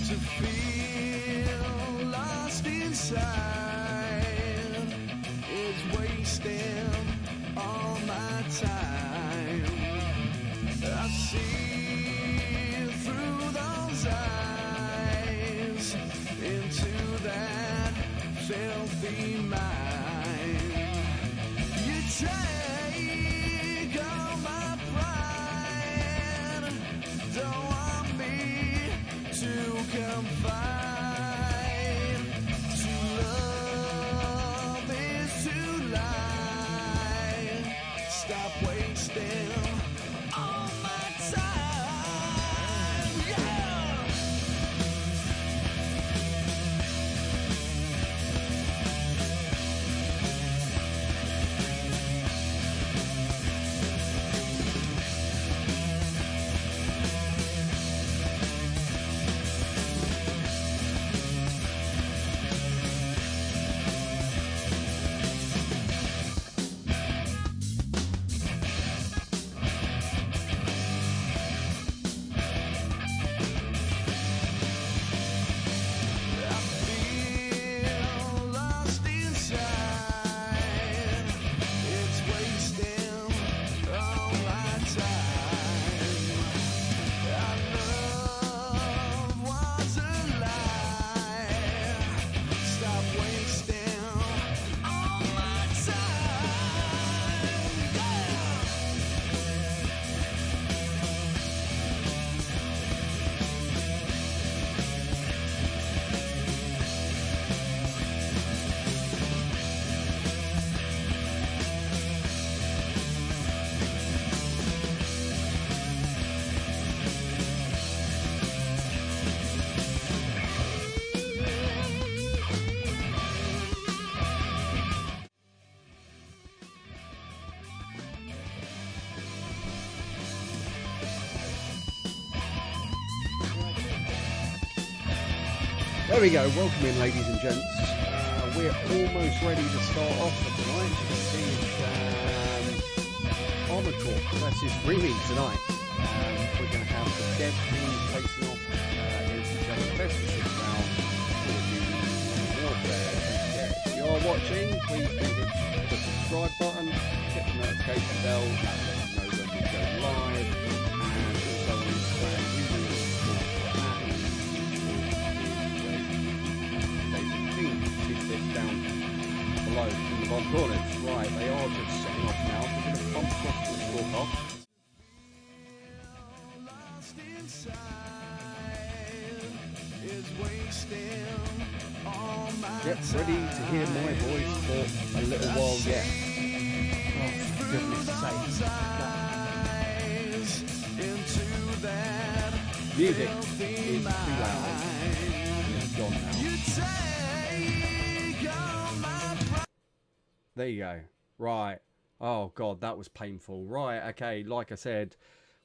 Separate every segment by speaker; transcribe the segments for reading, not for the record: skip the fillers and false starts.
Speaker 1: To feel lost inside is wasting all my time. I see through those eyes into that filthy mind. You take all my pride, don't want me to confide. To love is to lie. Stop wasting all my time. Yeah.
Speaker 2: There we go, welcome in ladies and gents. We're almost ready to start off for tonight. You can see it's Armoured Corps versus REME A tonight. We're going to have the dev teams facing off against each other. The best of 6 round for the warfare. Yeah, if you are watching, please do hit the subscribe button, hit the notification bell, that will let you know when we go live, and also on Instagram, we will down below in the bottom corners. Right, they are just setting off now. We're going to bump across to the scorecard. Yep, ready to hear my voice for a little while yet. Oh, for goodness sake. Music is too loud. It's gone now. There you go. Right. Oh, God, that was painful. Right, okay, like I said,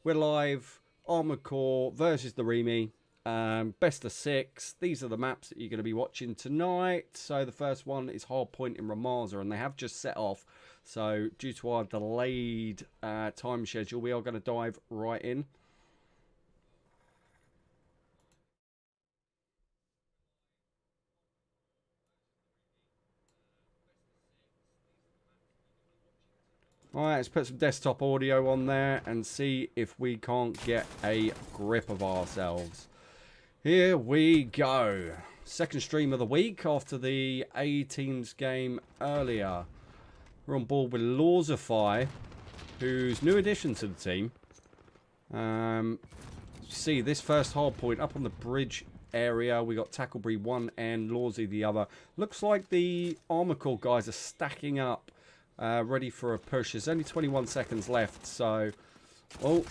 Speaker 2: we're live. Armoured Corps versus the REME A. Best of 6. These are the maps that you're going to be watching tonight. So the first one is Hardpoint in Ramasa, and they have just set off. So due to our delayed time schedule, we are going to dive right in. Alright, let's put some desktop audio on there and see if we can't get a grip of ourselves. Here we go. Second stream of the week after the A team's game earlier. We're on board with Lawsify, who's new addition to the team. See this first hard point up on the bridge area. We got Tackleberry one and Lawsy the other. Looks like the Armoured Corps guys are stacking up. Ready for a push. There's only 21 seconds left, so... Oh,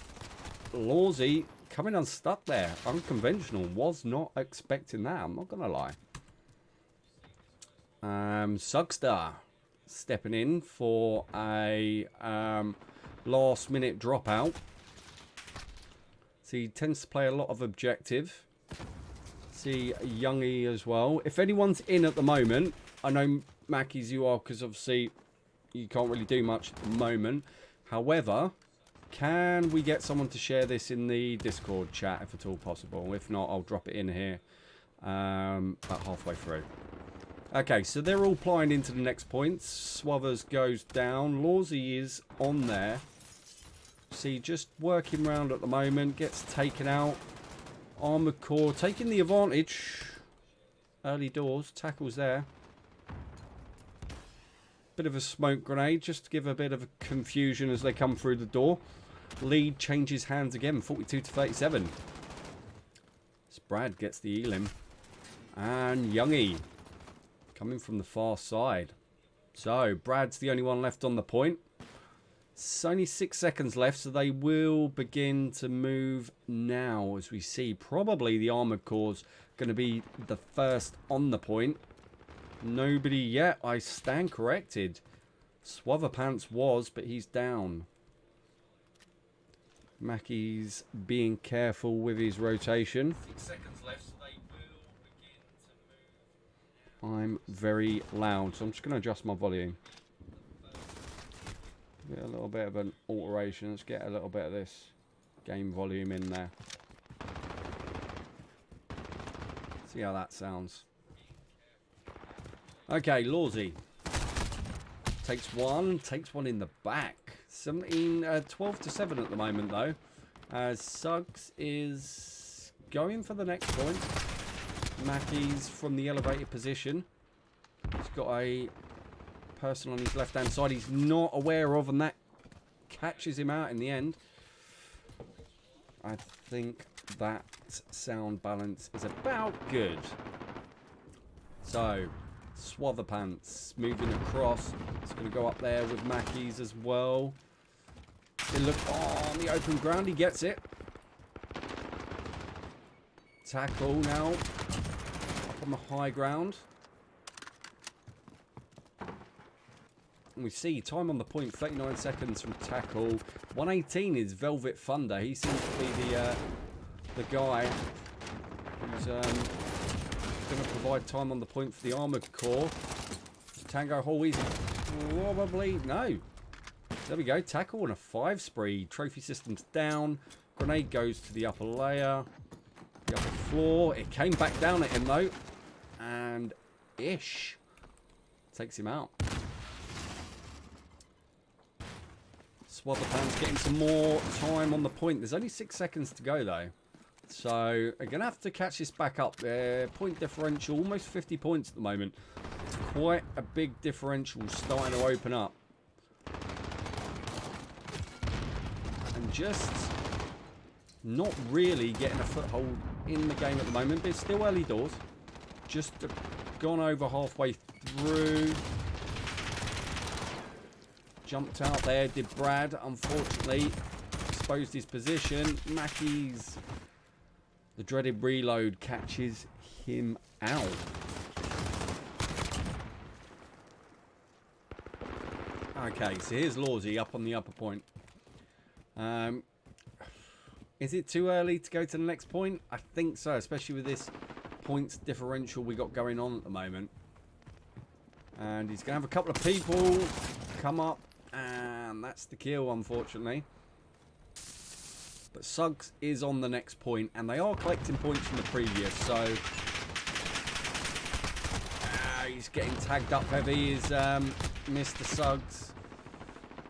Speaker 2: Lawsy coming unstuck there. Unconventional. Was not expecting that, I'm not going to lie. Sugstar stepping in for a last-minute dropout. So he tends to play a lot of objective. See Youngie as well. If anyone's in at the moment, I know Mackies you are, because obviously you can't really do much at the moment. However, can we get someone to share this in the Discord chat if at all possible? If not, I'll drop it in here about halfway through. Okay, so they're all plying into the next point. Swathers goes down. Lawsy is on there. See, just working round at the moment. Gets taken out. Armoured Corps taking the advantage. Early doors. Tackles there. Bit of a smoke grenade just to give a bit of a confusion as they come through the door. Lead changes hands again. 42 to 37. Brad gets the elim. And Youngie coming from the far side. So, Brad's the only one left on the point. It's only 6 seconds left, so they will begin to move now, as we see. Probably the Armoured Corps going to be the first on the point. Nobody yet. I stand corrected. Swatherpants was, but he's down. Mackie's being careful with his rotation. 6 seconds left, so they will begin to move. I'm very loud, so I'm just going to adjust my volume. Get a little bit of an alteration. Let's get a little bit of this game volume in there. See how that sounds. Okay, Lawsy takes one in the back. 12 to 7 at the moment though. As Suggs is going for the next point. Mackie's from the elevated position. He's got a person on his left hand side he's not aware of, and that catches him out in the end. I think that sound balance is about good. So Swatherpants moving across. It's going to go up there with Mackie's as well. They look on the open ground. He gets it. Tackle now. Up on the high ground. And we see time on the point, 39 seconds from tackle. 118 is Velvet Thunder. He seems to be the guy who's going to provide time on the point for the Armoured Corps. Tango Hall easy. Probably no. There we go. Tackle and a 5 spree. Trophy systems down. Grenade goes to the upper layer. The upper floor. It came back down at him though. And Ish takes him out. Swatherpants getting some more time on the point. There's only 6 seconds to go though. So they're going to have to catch this back up. Point differential, almost 50 points at the moment. Quite a big differential starting to open up. And just not really getting a foothold in the game at the moment. But it's still early doors. Just gone over halfway through. Jumped out there, did Brad. Unfortunately, exposed his position. Mackie's, the dreaded reload, catches him out. Okay, so here's Lawsy up on the upper point. Is it too early to go to the next point? I think so, especially with this points differential we got going on at the moment. And he's going to have a couple of people come up. And that's the kill, unfortunately. But Suggs is on the next point, and they are collecting points from the previous, so he's getting tagged up heavy, is Mr. Suggs.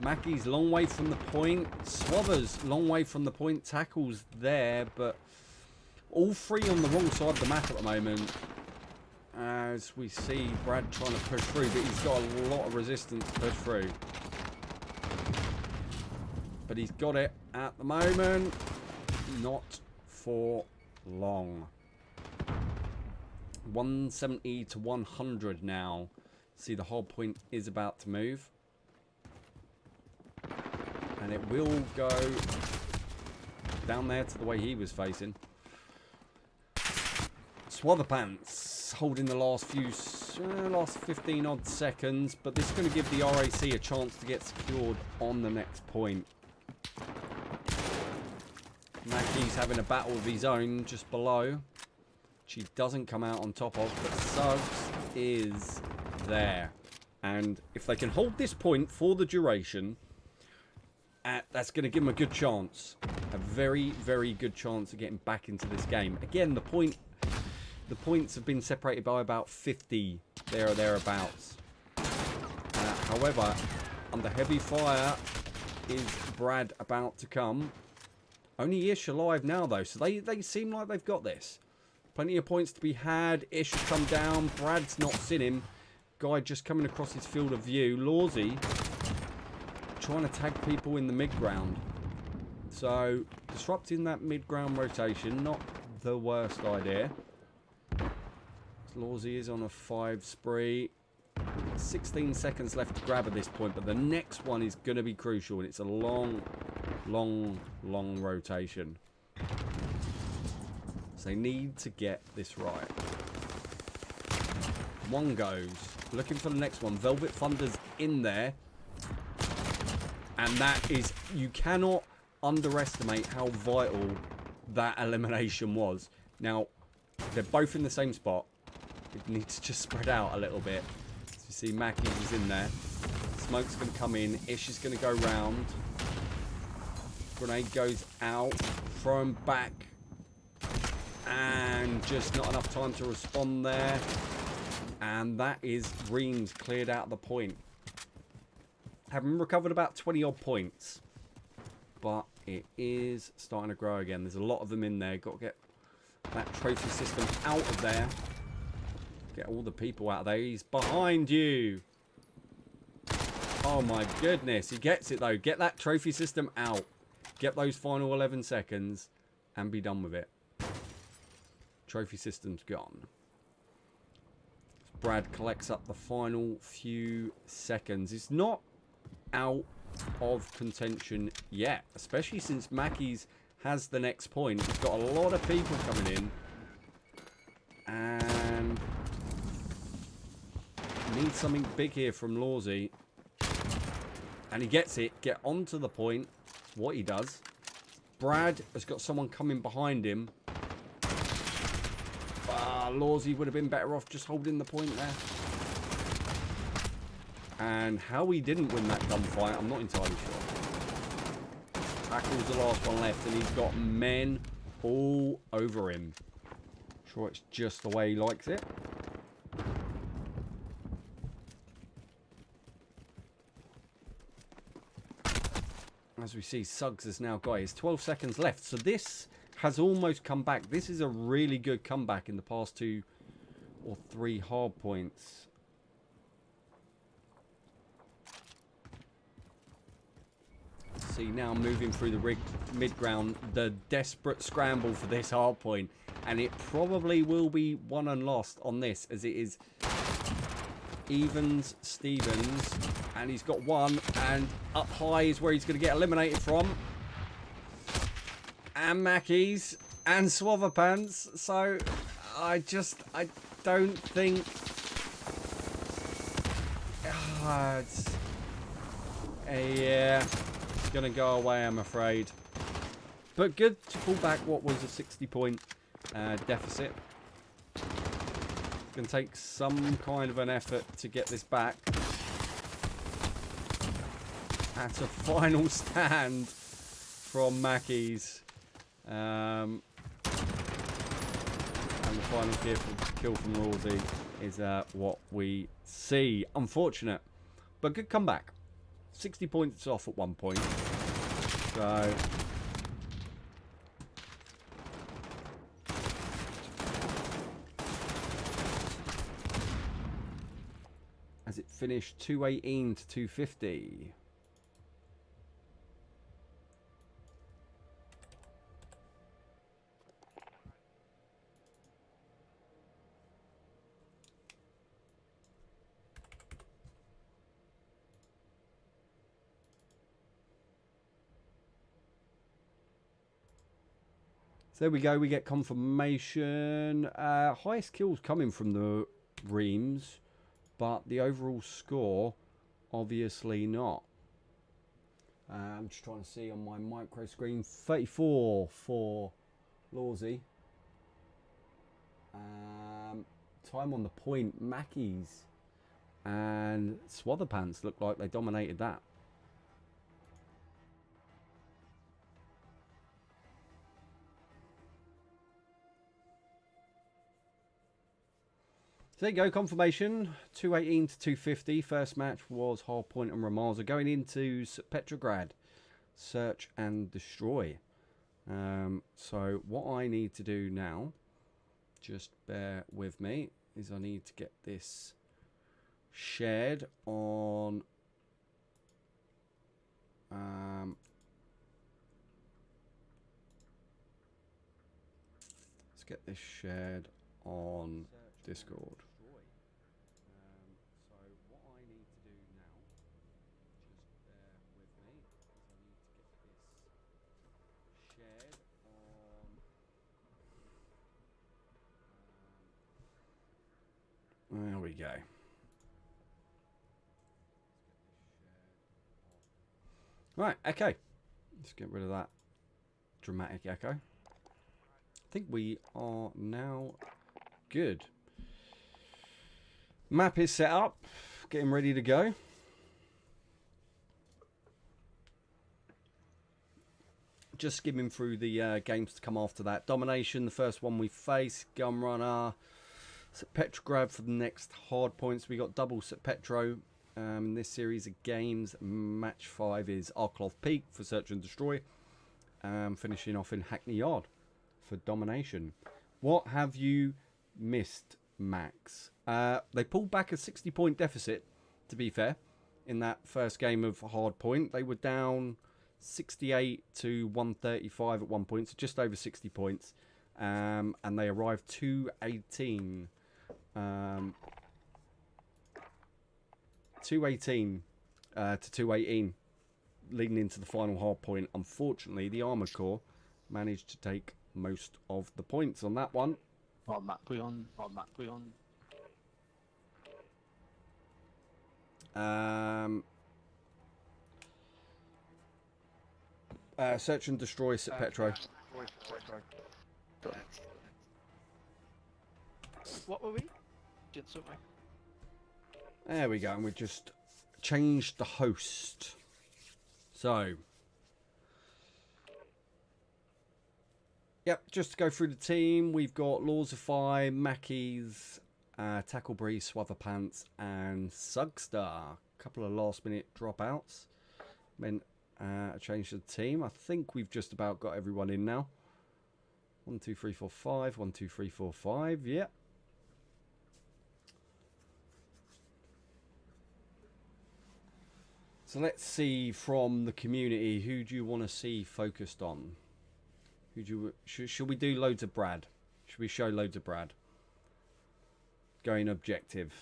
Speaker 2: Mackie's long way from the point. Swathers long way from the point. Tackles there, but all three on the wrong side of the map at the moment. As we see Brad trying to push through, but he's got a lot of resistance to push through. But he's got it at the moment. Not for long. 170 to 100 now. See, the whole point is about to move. And it will go down there to the way he was facing. Swatherpants holding the last 15 odd seconds. But this is going to give the RAC a chance to get secured on the next point. Mackie's having a battle of his own just below. which he doesn't come out on top of, but Suggs is there. And if they can hold this point for the duration, that's going to give them a good chance. A very, very good chance of getting back into this game. Again, the points have been separated by about 50 there or thereabouts. However, under heavy fire is Brad about to come. Only Ish alive now, though, so they seem like they've got this. Plenty of points to be had. Ish has come down. Brad's not seen him. Guy just coming across his field of view. Lawsy trying to tag people in the mid-ground. So, disrupting that mid-ground rotation, not the worst idea. Lawsy is on a 5 spree. 16 seconds left to grab at this point, but the next one is going to be crucial, and it's a long rotation. So they need to get this right. One goes. Looking for the next one. Velvet Thunder's in there. And that is... You cannot underestimate how vital that elimination was. Now, they're both in the same spot. It needs to just spread out a little bit. So you see Mackie is in there. Smoke's going to come in. Ish is going to go round. Grenade goes out. Throw him back. And just not enough time to respond there. And that is Reams cleared out the point. Having recovered about 20 odd points. But it is starting to grow again. There's a lot of them in there. Got to get that trophy system out of there. Get all the people out of there. He's behind you. Oh my goodness. He gets it though. Get that trophy system out. Get those final 11 seconds. And be done with it. Trophy system's gone. Brad collects up the final few seconds. It's not out of contention yet. Especially since Mackey's has the next point. He's got a lot of people coming in. And... needs something big here from Lawsy. And he gets it. Get onto the point. What he does. Brad has got someone coming behind him. Lawsy would have been better off just holding the point there. And how he didn't win that gunfight, I'm not entirely sure. Tackle's the last one left, and he's got men all over him. Sure, it's just the way he likes it. As we see, Suggs has now got his 12 seconds left. So this has almost come back. This is a really good comeback in the past 2 or 3 hard points. See now moving through the mid-ground, the desperate scramble for this hard point. And it probably will be won and lost on this, as it is Evans, Stevens, and he's got one, and up high is where he's going to get eliminated from. And Mackies, and Swatherpants, so I don't think... yeah, it's going to go away, I'm afraid. But good to pull back what was a 60-point deficit. It's going to take some kind of an effort to get this back. At a final stand from Mackies. And the final kill from Lawsy is what we see. Unfortunate, but good comeback. 60 points off at one point. So... as it finished 218 to 250. So there we go, we get confirmation. Highest kills coming from the Reams, but the overall score, obviously not. I'm just trying to see on my micro screen. 34 for Lawsy. time on the point, Mackies and Swatherpants looked like they dominated that. So there you go, confirmation, 218 to 250. First match was Hardpoint and Ramaza going into Petrograd, search and destroy. So what I need to do now, just bear with me, is I need to get this shared on let's get this shared on Discord. So what I need to do now, just bear with me, is I need to get this shared on there we go. Right, okay. Let's get rid of that dramatic echo. I think we are now good. Map is set up, getting ready to go. Just skimming through the games to come after that. Domination, the first one we face. Gunrunner. Petrograd for the next hard points. We got double Petro in this series of games. Match 5 is Arkloth Peak for Search and Destroy. Finishing off in Hackney Yard for Domination. What have you missed, Max? They pulled back a 60-point deficit, to be fair, in that first game of hard point. They were down 68 to 135 at one point, so just over 60 points. And they arrived 218. 218 to 218 leading into the final hard point. Unfortunately, the Armoured Corps managed to take most of the points on that one.
Speaker 3: What map we on? What map we on?
Speaker 2: Search and Destroy Petro.
Speaker 3: What were we? Did something.
Speaker 2: There we go, and we just changed the host. So, yep, just to go through the team, we've got Lawsify, Mackies, Tackleberry, Swatherpants, and Sugster. A couple of last-minute dropouts meant a change to the team. I think we've just about got everyone in now. 1, 2, 3, 4, 5. 1, 2, 3, 4, 5. Yep. So let's see from the community, who do you want to see focused on? Who do you, should we do loads of Brad? Should we show loads of Brad? Going objective.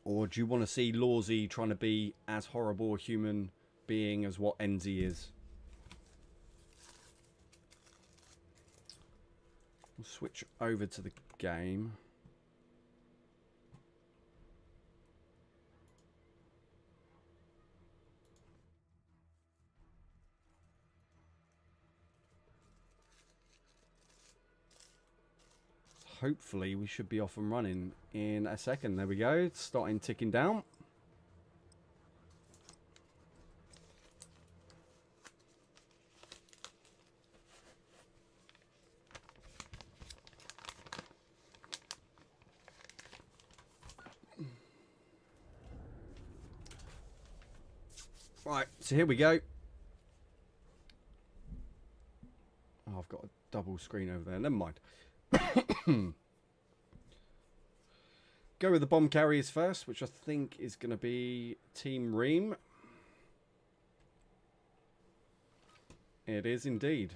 Speaker 2: Or do you want to see Lawsy trying to be as horrible a human being as what Enzy is? We'll switch over to the game. Hopefully we should be off and running in a second. There we go. It's starting ticking down. Right, so here we go. Oh, I've got a double screen over there. Never mind. Go with the bomb carriers first, which I think is going to be Team REME. It is indeed.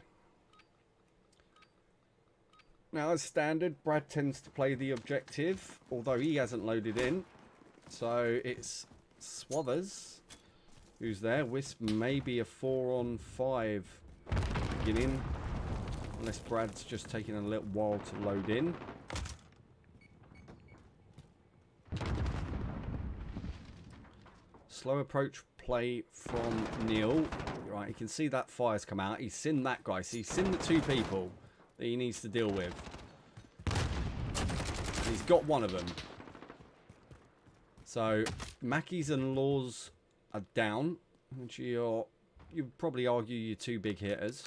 Speaker 2: Now, as standard, Brad tends to play the objective, although he hasn't loaded in. So it's Swathers who's there. Wisp may be a 4-on-5 beginning. Unless Brad's just taking a little while to load in. Slow approach play from Neil. You're Right, he can see that fire's come out. He's seen that guy. So he's seen the two people that he needs to deal with. And he's got one of them. So, Mackies and Laws are down. Which you'd probably argue your two big hitters.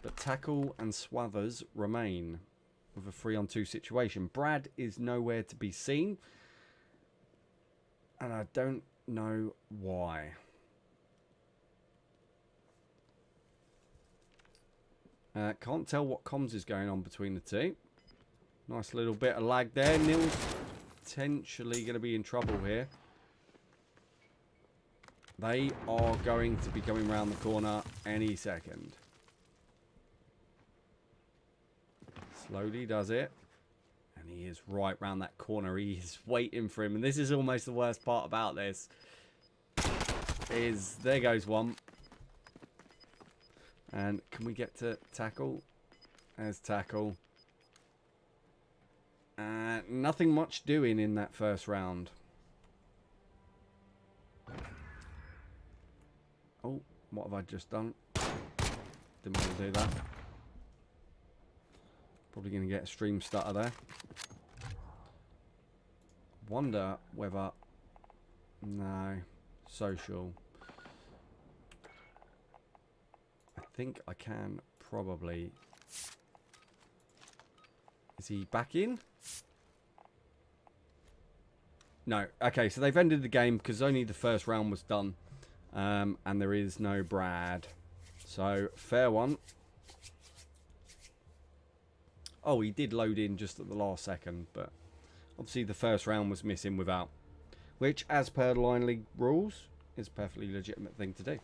Speaker 2: But Tackle and Swathers remain with a 3-on-2 situation. Brad is nowhere to be seen. And I don't know why. Can't tell what comms is going on between the two. Nice little bit of lag there. Neil's potentially going to be in trouble here. They are going to be coming around the corner any second. Slowly does it. And he is right round that corner. He is waiting for him. And this is almost the worst part about this. There goes one. And can we get to Tackle? There's Tackle. Nothing much doing in that first round. Oh, what have I just done? Didn't want to do that. Probably going to get a stream stutter there. Wonder whether... No. Social. I think I can probably... Is he back in? No. Okay, so they've ended the game because only the first round was done. And there is no Brad. So, fair one. Oh, he did load in just at the last second, but obviously the first round was missing without. Which, as per Line League rules, is a perfectly legitimate thing to do.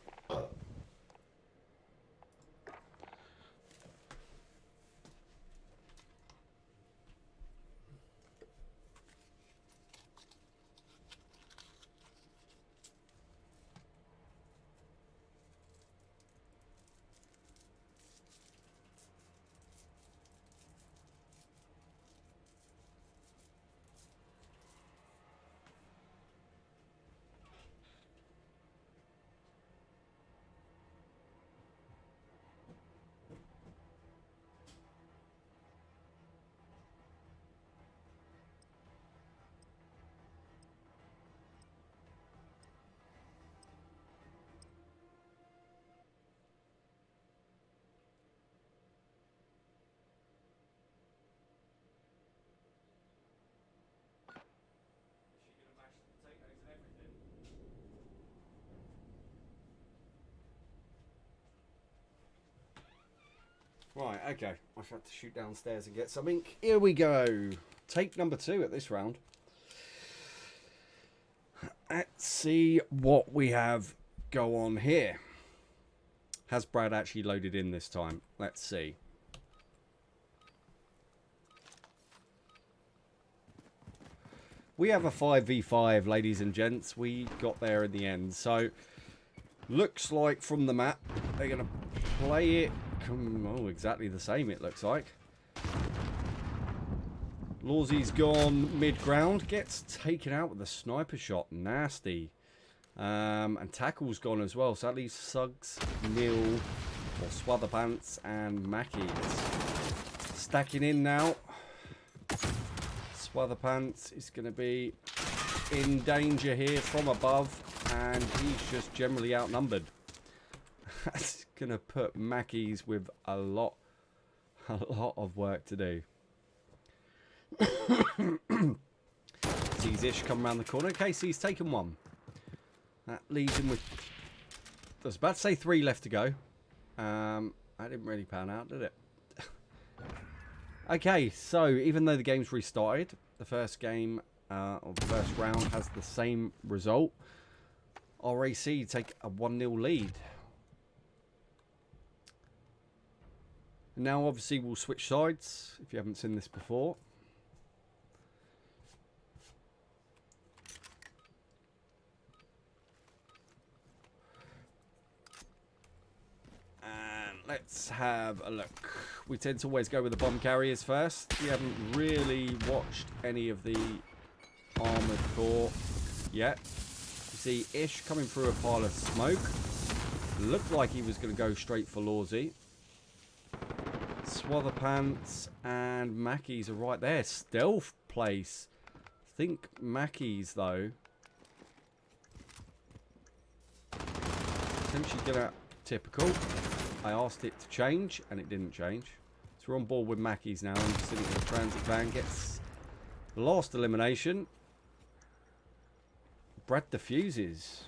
Speaker 2: Right, okay. I have to shoot downstairs and get something. Here we go. Take number 2 at this round. Let's see what we have go on here. Has Brad actually loaded in this time? Let's see. We have a 5v5, ladies and gents. We got there in the end. So, looks like from the map, they're going to play it. Oh, exactly the same it looks like. Lawsy's gone mid-ground. Gets taken out with a sniper shot. Nasty. And Tackle's gone as well. So that leaves Suggs, Neil, or Swatherpants, and Mackie. Stacking in now. Swatherpants is going to be in danger here from above. And he's just generally outnumbered. That's going to put Mackies with a lot of work to do. Sees Ish come around the corner. Okay, so he's taken one. That leaves him with... I was about to say 3 left to go. That didn't really pan out, did it? Okay, so even though the game's restarted, the first game, or the first round has the same result. RAC take a 1-0 lead. Now, obviously, we'll switch sides, if you haven't seen this before. And let's have a look. We tend to always go with the bomb carriers first. We haven't really watched any of the Armoured Corps yet. You see Ish coming through a pile of smoke. Looked like he was going to go straight for Lawsy. Swatherpants and Mackey's are right there. Stealth place. Think Mackey's though. Essentially gonna typical. I asked it to change and it didn't change. So we're on board with Mackey's now, and sitting in the transit van gets the last elimination. Brad defuses.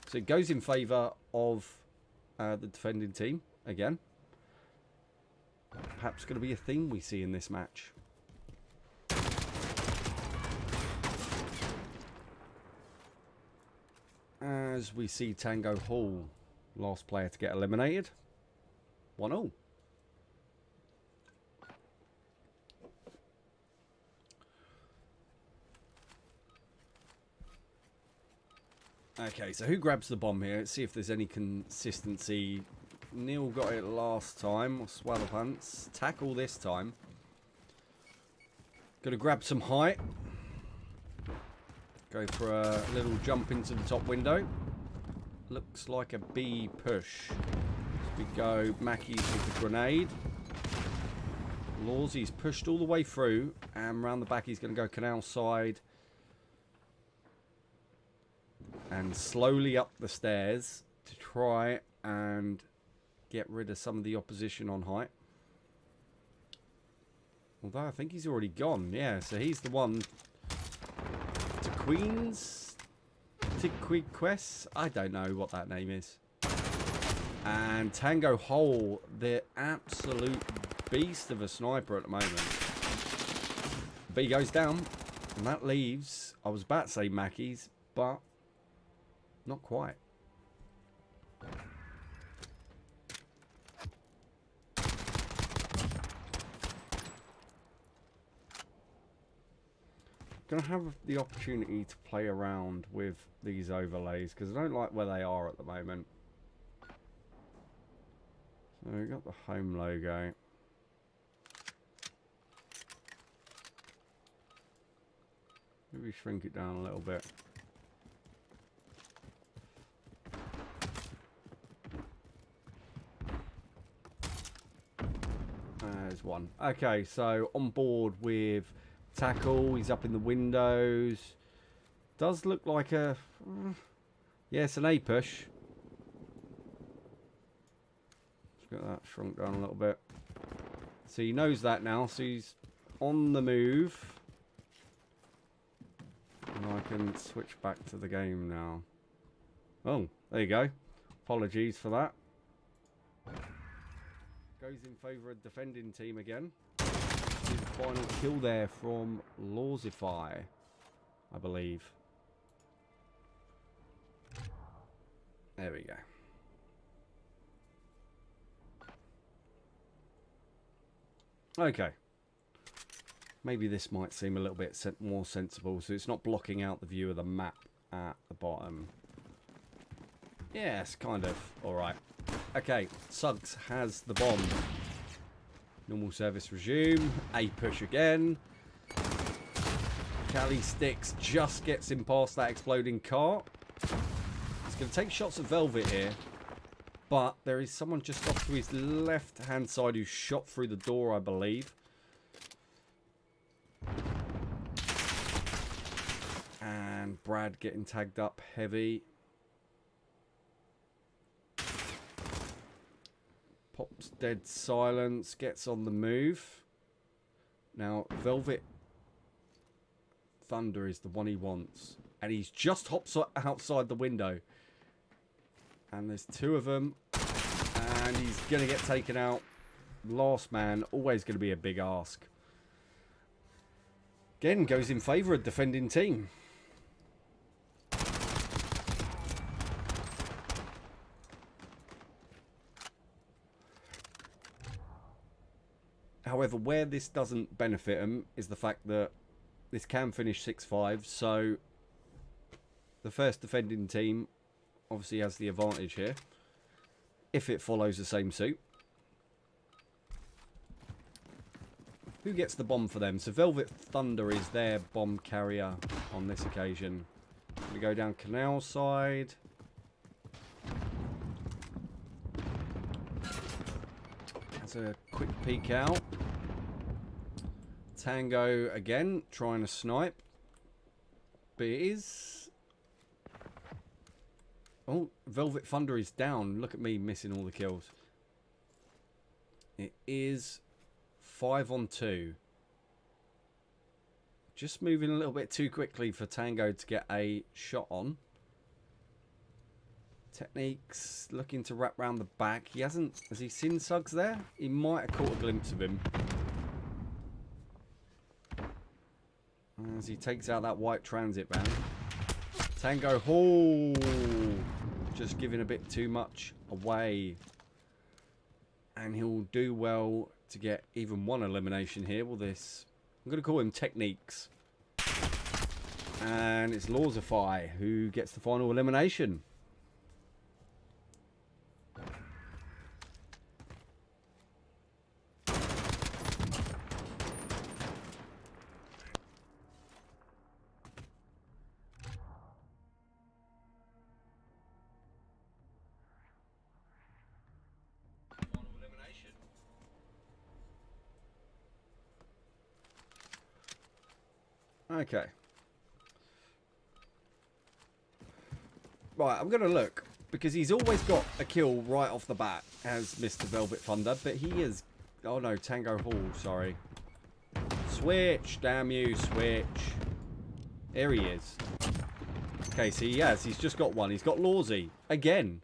Speaker 2: So it goes in favour of the defending team again. Perhaps going to be a theme we see in this match. As we see Tango Hall, last player to get eliminated. 1-0. Okay, so who grabs the bomb here? Let's see if there's any consistency. Neil got it last time. Swatherpants. Tackle this time. Gonna grab some height. Go for a little jump into the top window. Looks like a B push. As we go, Mackey's with the grenade. Lawsy's pushed all the way through. And round the back he's going to go canal side. And slowly up the stairs to try and get rid of some of the opposition on height. Although I think he's already gone. Yeah, so he's the one to Queen's Quest. I don't know what that name is. And Tango Hole, the absolute beast of a sniper at the moment. B goes down, and that leaves, I was about to say Mackey's, but not quite. Gonna have the opportunity to play around with these overlays because I don't like where they are at the moment. So we got the home logo. Maybe shrink it down a little bit. There's one. Okay, so on board with Tackle. He's up in the windows. Does look like a... yeah, it's an A push. Let's get that shrunk down a little bit. So he knows that now. So he's on the move. And I can switch back to the game now. Oh, there you go. Apologies for that. Goes in favour of defending team again. The final kill there from Lawsify, I believe. There we go. Okay. Maybe this might seem a little bit more sensible, so it's not blocking out the view of the map at the bottom. Yeah, it's kind of alright. Okay, Suggs has the bomb. Normal service resume. A push again. Cali Sticks just gets him past that exploding cart. He's going to take shots at Velvet here. But there is someone just off to his left-hand side who shot through the door, I believe. And Brad getting tagged up heavy. Pops dead silence, gets on the move. Now, Velvet Thunder is the one he wants. And he's just hops outside the window. And there's two of them. And he's going to get taken out. Last man, always going to be a big ask. Again, goes in favour of defending team. However, where this doesn't benefit him is the fact that this can finish 6-5. So the first defending team obviously has the advantage here if it follows the same suit. Who gets the bomb for them? So Velvet Thunder is their bomb carrier on this occasion. We go down canal side. Just a quick peek out. Tango again, trying to snipe. But it is... Oh, Velvet Thunder is down. Look at me missing all the kills. It is 5 on 2. Just moving a little bit too quickly for Tango to get a shot on. Techniques looking to wrap round the back. He hasn't... Has he seen Suggs there? He might have caught a glimpse of him. As he takes out that white transit van. Tango Hall. Just giving a bit too much away. And he'll do well to get even one elimination here. Will this... I'm going to call him Techniques. And it's Lawsify who gets the final elimination. Okay. Right, I'm going to look. Because he's always got a kill right off the bat as Mr. Velvet Thunder. But he is... Oh no, Tango Hall, sorry. Switch, damn you, switch. There he is. Okay, so he has. He's just got one. He's got Lawsy. Again.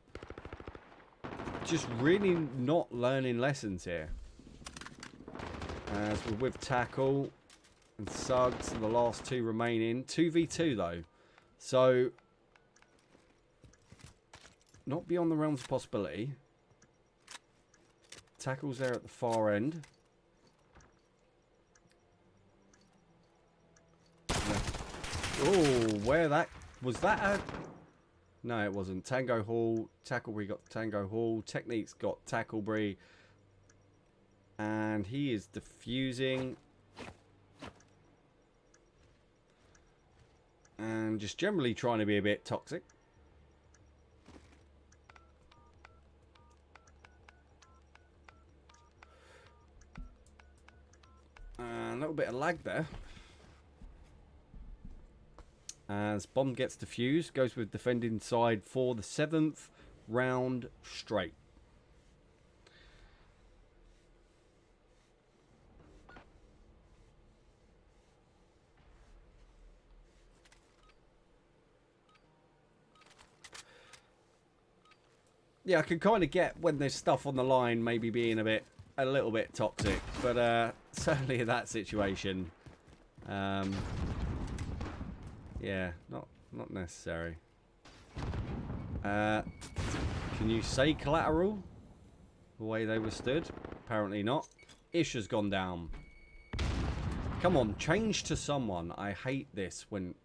Speaker 2: Just really not learning lessons here. As we're with Tackle... and Suggs and the last two remaining. 2v2 though. So not beyond the realms of possibility. Tackle's there at the far end. Oh, where that was that a... No, it wasn't. Tango Hall. Tacklebury got Tango Hall. Techniques got Tacklebury. And he is defusing. And just generally trying to be a bit toxic. And a little bit of lag there. As bomb gets defused, goes with defending side for the 7th round straight. Yeah, I can kind of get when there's stuff on the line maybe being a little bit toxic, but certainly in that situation, yeah, not necessary. Can you say collateral the way they were stood? Apparently not. Ish has gone down. Come on, change to someone. I hate this when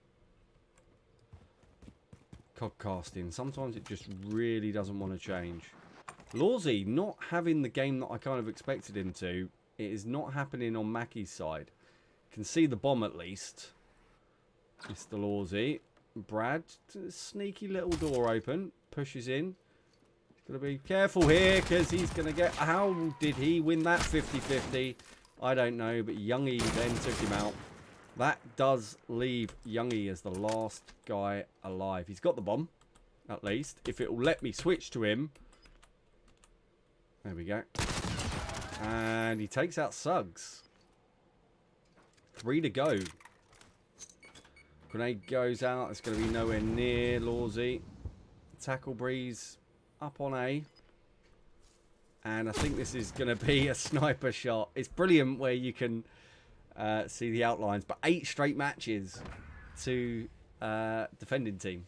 Speaker 2: codcasting. Sometimes it just really doesn't want to change. Lawsy not having the game that I kind of expected him to. It is not happening on Mackie's side. Can see the bomb at least. Mr. Lawsy. Brad, sneaky little door open. Pushes in. Gotta be careful here because he's gonna get... How did he win that 50-50? I don't know, but Youngie then took him out. That does leave Youngie as the last guy alive. He's got the bomb, at least. If it will let me switch to him. There we go. And he takes out Suggs. 3 to go. Grenade goes out. It's going to be nowhere near Lawsy. Tackle Breeze up on A. And I think this is going to be a sniper shot. It's brilliant where you can... see the outlines, but 8 straight matches to defending team.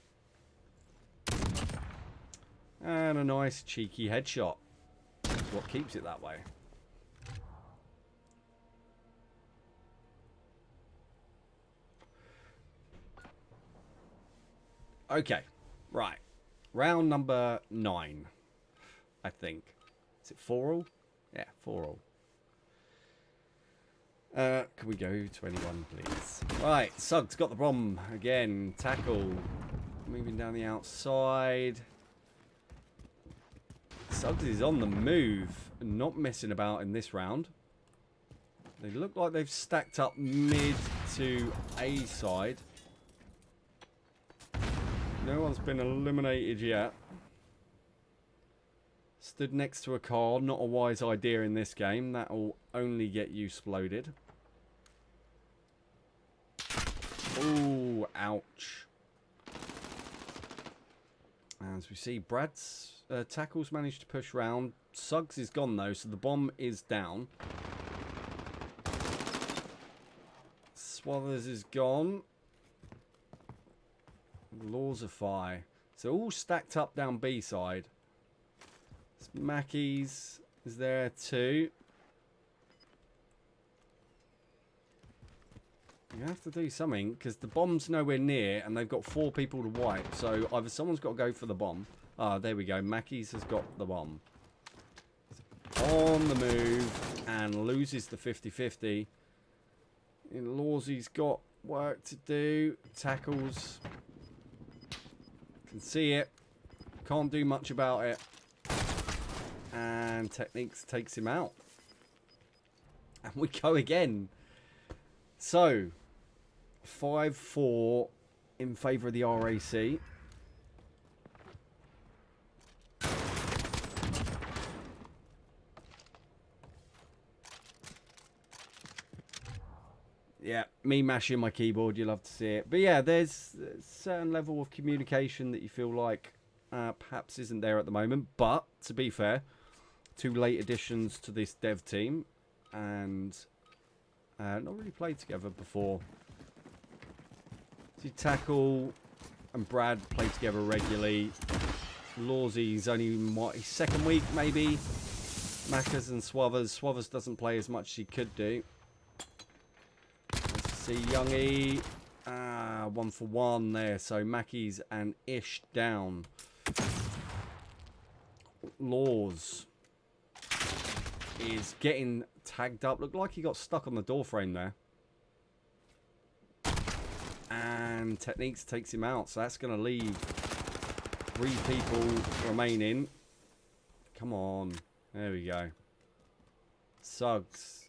Speaker 2: And a nice cheeky headshot. That's what keeps it that way. Okay, right. Round number 9, I think. Is it 4-all? Yeah, 4-all. Can we go to anyone, please? Right, Suggs got the bomb again. Tackle. Moving down the outside. Suggs is on the move, not messing about in this round. They look like they've stacked up mid to A side. No one's been eliminated yet. Stood next to a car, not a wise idea in this game. That'll only get you exploded. Ooh, ouch. As we see, Brad's tackles managed to push round. Suggs is gone though, so the bomb is down. Swathers is gone. Lawsify. So all stacked up down B side. Mackey's is there too. You have to do something because the bomb's nowhere near and they've got 4 people to wipe. So either someone's got to go for the bomb. Ah, there we go. Mackey's has got the bomb. On the move and loses the 50-50. Lawsy's got work to do. Tackles. Can see it. Can't do much about it. And Techniques takes him out. And we go again. So, 5-4 in favour of the RAC. Yeah, me mashing my keyboard, you'll love to see it. But yeah, there's a certain level of communication that you feel like perhaps isn't there at the moment. But, to be fair, 2 late additions to this dev team. And not really played together before. See, Tackle and Brad play together regularly. Lawsy's only in what, his 2nd week maybe. Mackers and Swathers. Swathers doesn't play as much as he could do. Let's see, Youngie. 1 for 1 there. So Mackey's and Ish down. Laws is getting tagged up. Looked like he got stuck on the door frame there. And Techniques takes him out. So that's going to leave 3 people remaining. Come on. There we go. Suggs.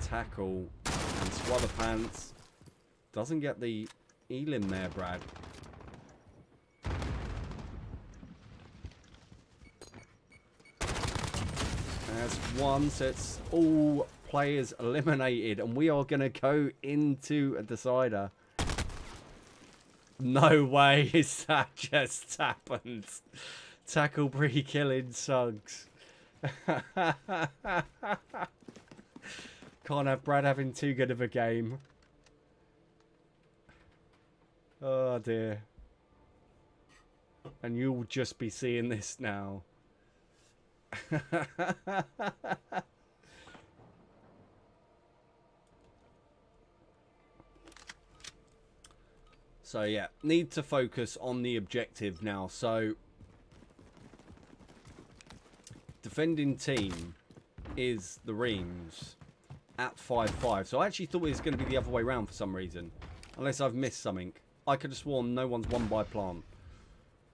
Speaker 2: Tackle. And Swatherpants. Doesn't get the elim there, Brad. That's 1, so it's all players eliminated, and we are going to go into a decider. No way is that just happened. Tackle pre-killing Suggs. Can't have Brad having too good of a game. Oh dear. And you'll just be seeing this now. So yeah, need to focus on the objective now. So defending team is the Reams at 5-5. So I actually thought it was going to be the other way around for some reason, unless I've missed something. I could have sworn no one's won by plant.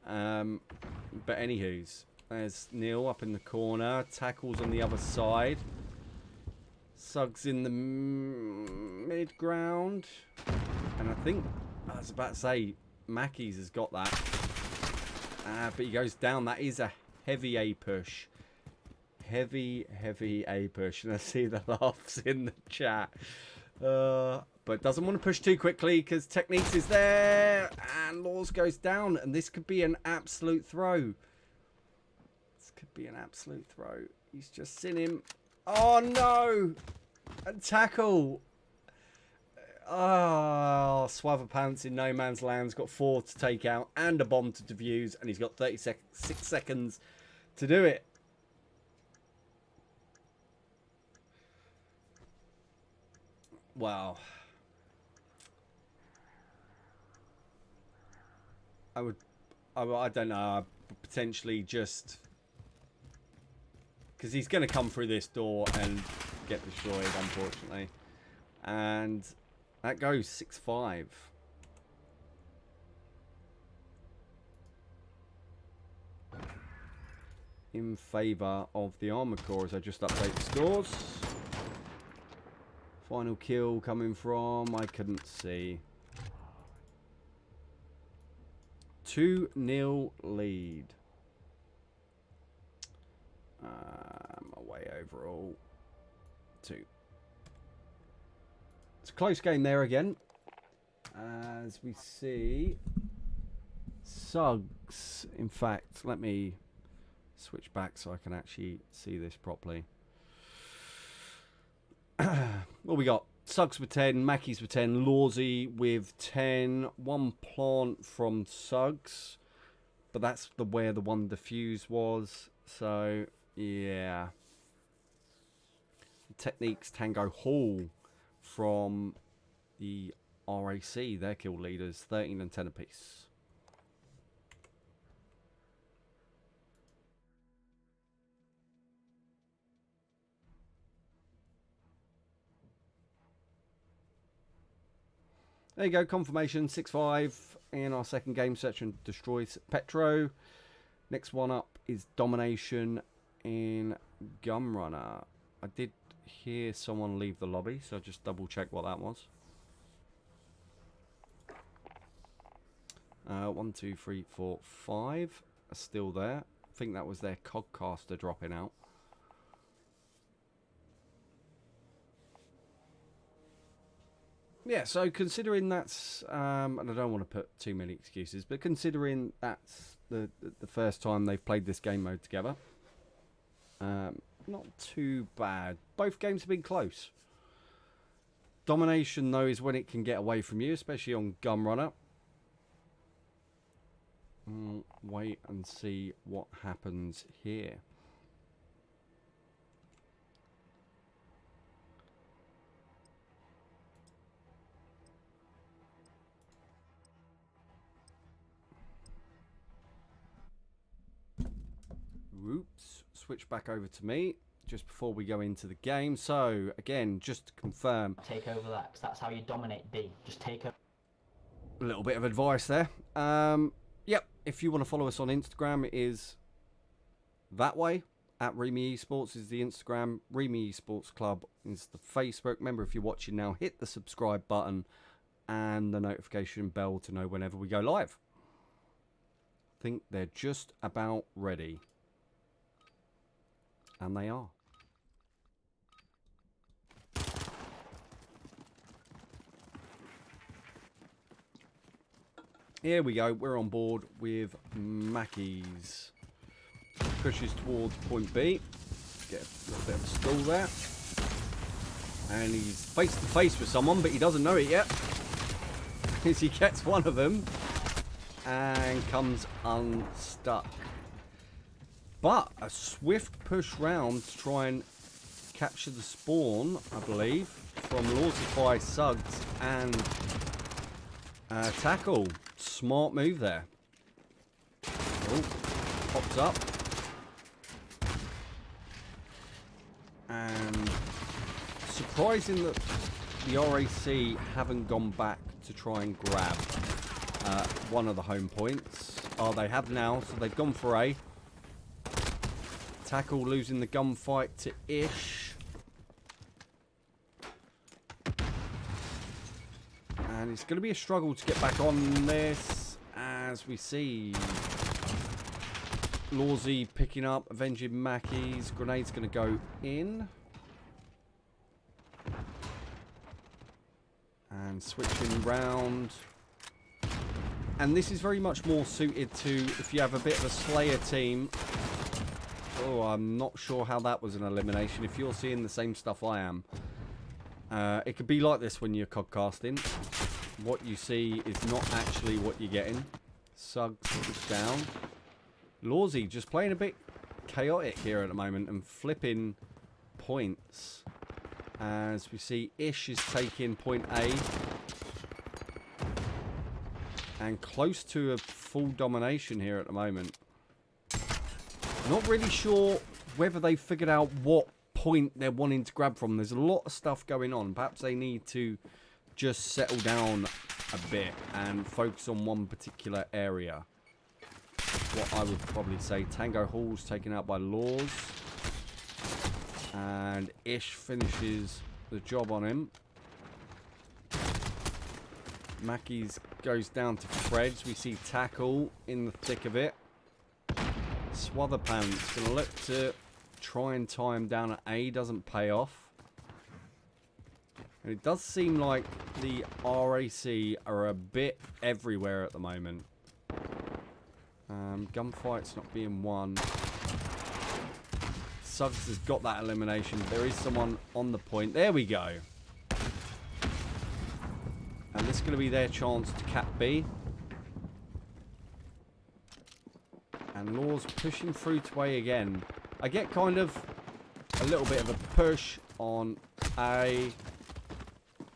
Speaker 2: But anywho's. There's Neil up in the corner. Tackles on the other side. Suggs in the mid-ground. And I think, I was about to say, Mackey's has got that. But he goes down. That is a heavy A push. Heavy A push. And I see the laughs in the chat. But doesn't want to push too quickly because Techniques is there. And Laws goes down. And this could be an absolute throw. Could be an absolute throw. He's just seen him. Oh no! And Tackle. Oh, Swatherpants in no man's land's got 4 to take out and a bomb to defuse, and he's got 36 seconds to do it. Wow. I don't know. I'd potentially just. Because he's going to come through this door and get destroyed, unfortunately. And that goes 6-5. in favour of the Armoured Corps as I just update the scores. Final kill coming from, I couldn't see. 2-0 lead. Away overall. 2. It's a close game there again. As we see, Suggs, in fact, let me switch back so I can actually see this properly. What we got? Suggs with 10, Mackies with 10, Lawsy with 10, 1 plant from Suggs, but that's where the 1 defuse was, so yeah. Techniques Tango Hall from the RAC, their kill leaders, 13 and 10 apiece. There you go, confirmation, 6-5 in our second game. Search and destroy Petro. Next one up is domination in Gunrunner. I did hear someone leave the lobby, so I'll just double check what that was. 1, 2, 3, 4, 5 are still there. I think that was their codcaster dropping out. Yeah, so considering that's, and I don't want to put too many excuses, but considering that's the first time they've played this game mode together, not too bad. Both games have been close. Domination, though, is when it can get away from you, especially on Gunrunner. Wait and see what happens here. Oops, switch back over to me just before we go into the game. So again, just to confirm,
Speaker 4: take over that, because that's how you dominate B. Just take over.
Speaker 2: A little bit of advice there. Yep, if you want to follow us on Instagram, it is that way. At REME eSports is the Instagram. REME eSports Club is the Facebook. Remember, if you're watching now, hit the subscribe button and the notification bell to know whenever we go live. I think they're just about ready. And they are. Here we go. We're on board with Mackies. Pushes towards point B. Get a little bit of a stall there. And he's face to face with someone, but he doesn't know it yet. As he gets one of them and comes unstuck. But a swift push round to try and capture the spawn, I believe, from Lawsify, Suggs, and Tackle. Smart move there. Oh, pops up. And surprising that the RAC haven't gone back to try and grab one of the home points. Oh, they have now, so they've gone for A. Tackle losing the gunfight to Ish. And it's going to be a struggle to get back on this, as we see Lawsy picking up, avenging Mackies. Grenade's going to go in. And switching round. And this is very much more suited to if you have a bit of a Slayer team. Oh, I'm not sure how that was an elimination. If you're seeing the same stuff I am. It could be like this when you're codcasting. What you see is not actually what you're getting. Suggs is down. Lawsy just playing a bit chaotic here at the moment and flipping points. As we see Ish is taking point A. And close to a full domination here at the moment. Not really sure whether they've figured out what point they're wanting to grab from. There's a lot of stuff going on. Perhaps they need to just settle down a bit and focus on one particular area. what I would probably say. Tango Hall's taken out by Laws. And Ish finishes the job on him. Mackey's goes down to Fred's. We see Tackle in the thick of it. Swatherpants going to look to try and tie him down at A. Doesn't pay off. And it does seem like the RAC are a bit everywhere at the moment. Gunfight's not being won. Suggs has got that elimination. There is someone on the point. There we go. And this is going to be their chance to cap B. And Law's pushing through to A again. I get kind of a little bit of a push on A,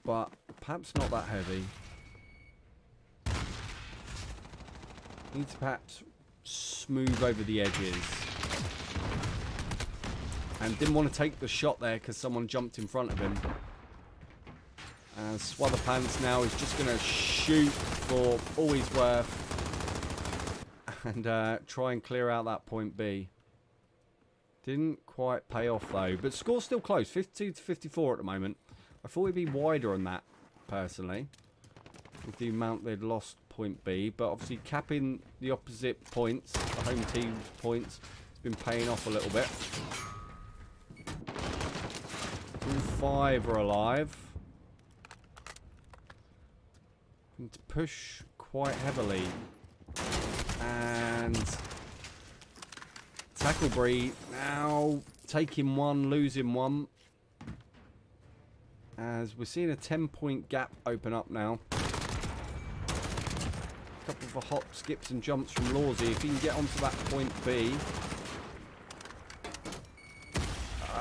Speaker 2: but perhaps not that heavy. Need to perhaps smooth over the edges. And didn't want to take the shot there because someone jumped in front of him. And Swatherpants now is just going to shoot for all he's worth. And try and clear out that point B. Didn't quite pay off though. But score's still close. 52 to 54 at the moment. I thought it'd be wider on that, personally. With the amount they'd lost point B. But obviously capping the opposite points, the home team's points, has been paying off a little bit. All 5 are alive. Need to push quite heavily. And Tackleberry now taking 1, losing 1. As we're seeing a 10-point gap open up now. A couple of hop, skips and jumps from Lawsy. If he can get onto that point B.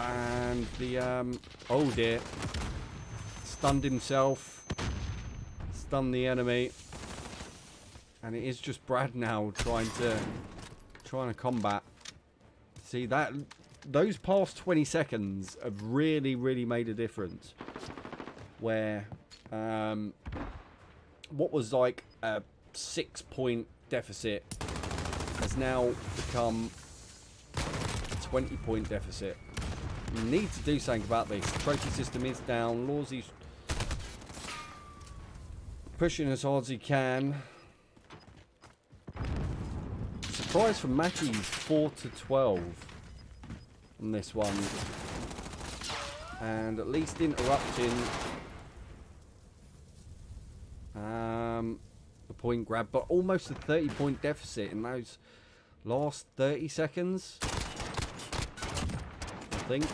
Speaker 2: And the, oh dear. Stunned himself. Stunned the enemy. And it is just Brad now trying to combat. See that those past 20 seconds have really made a difference. Where what was like a 6-point deficit has now become a 20-point deficit. You need to do something about this. The trophy system is down. Lawsy's pushing as hard as he can. Surprise from Mackey's 4 to 12 on this one. And at least interrupting the point grab. But almost a 30-point deficit in those last 30 seconds. I think.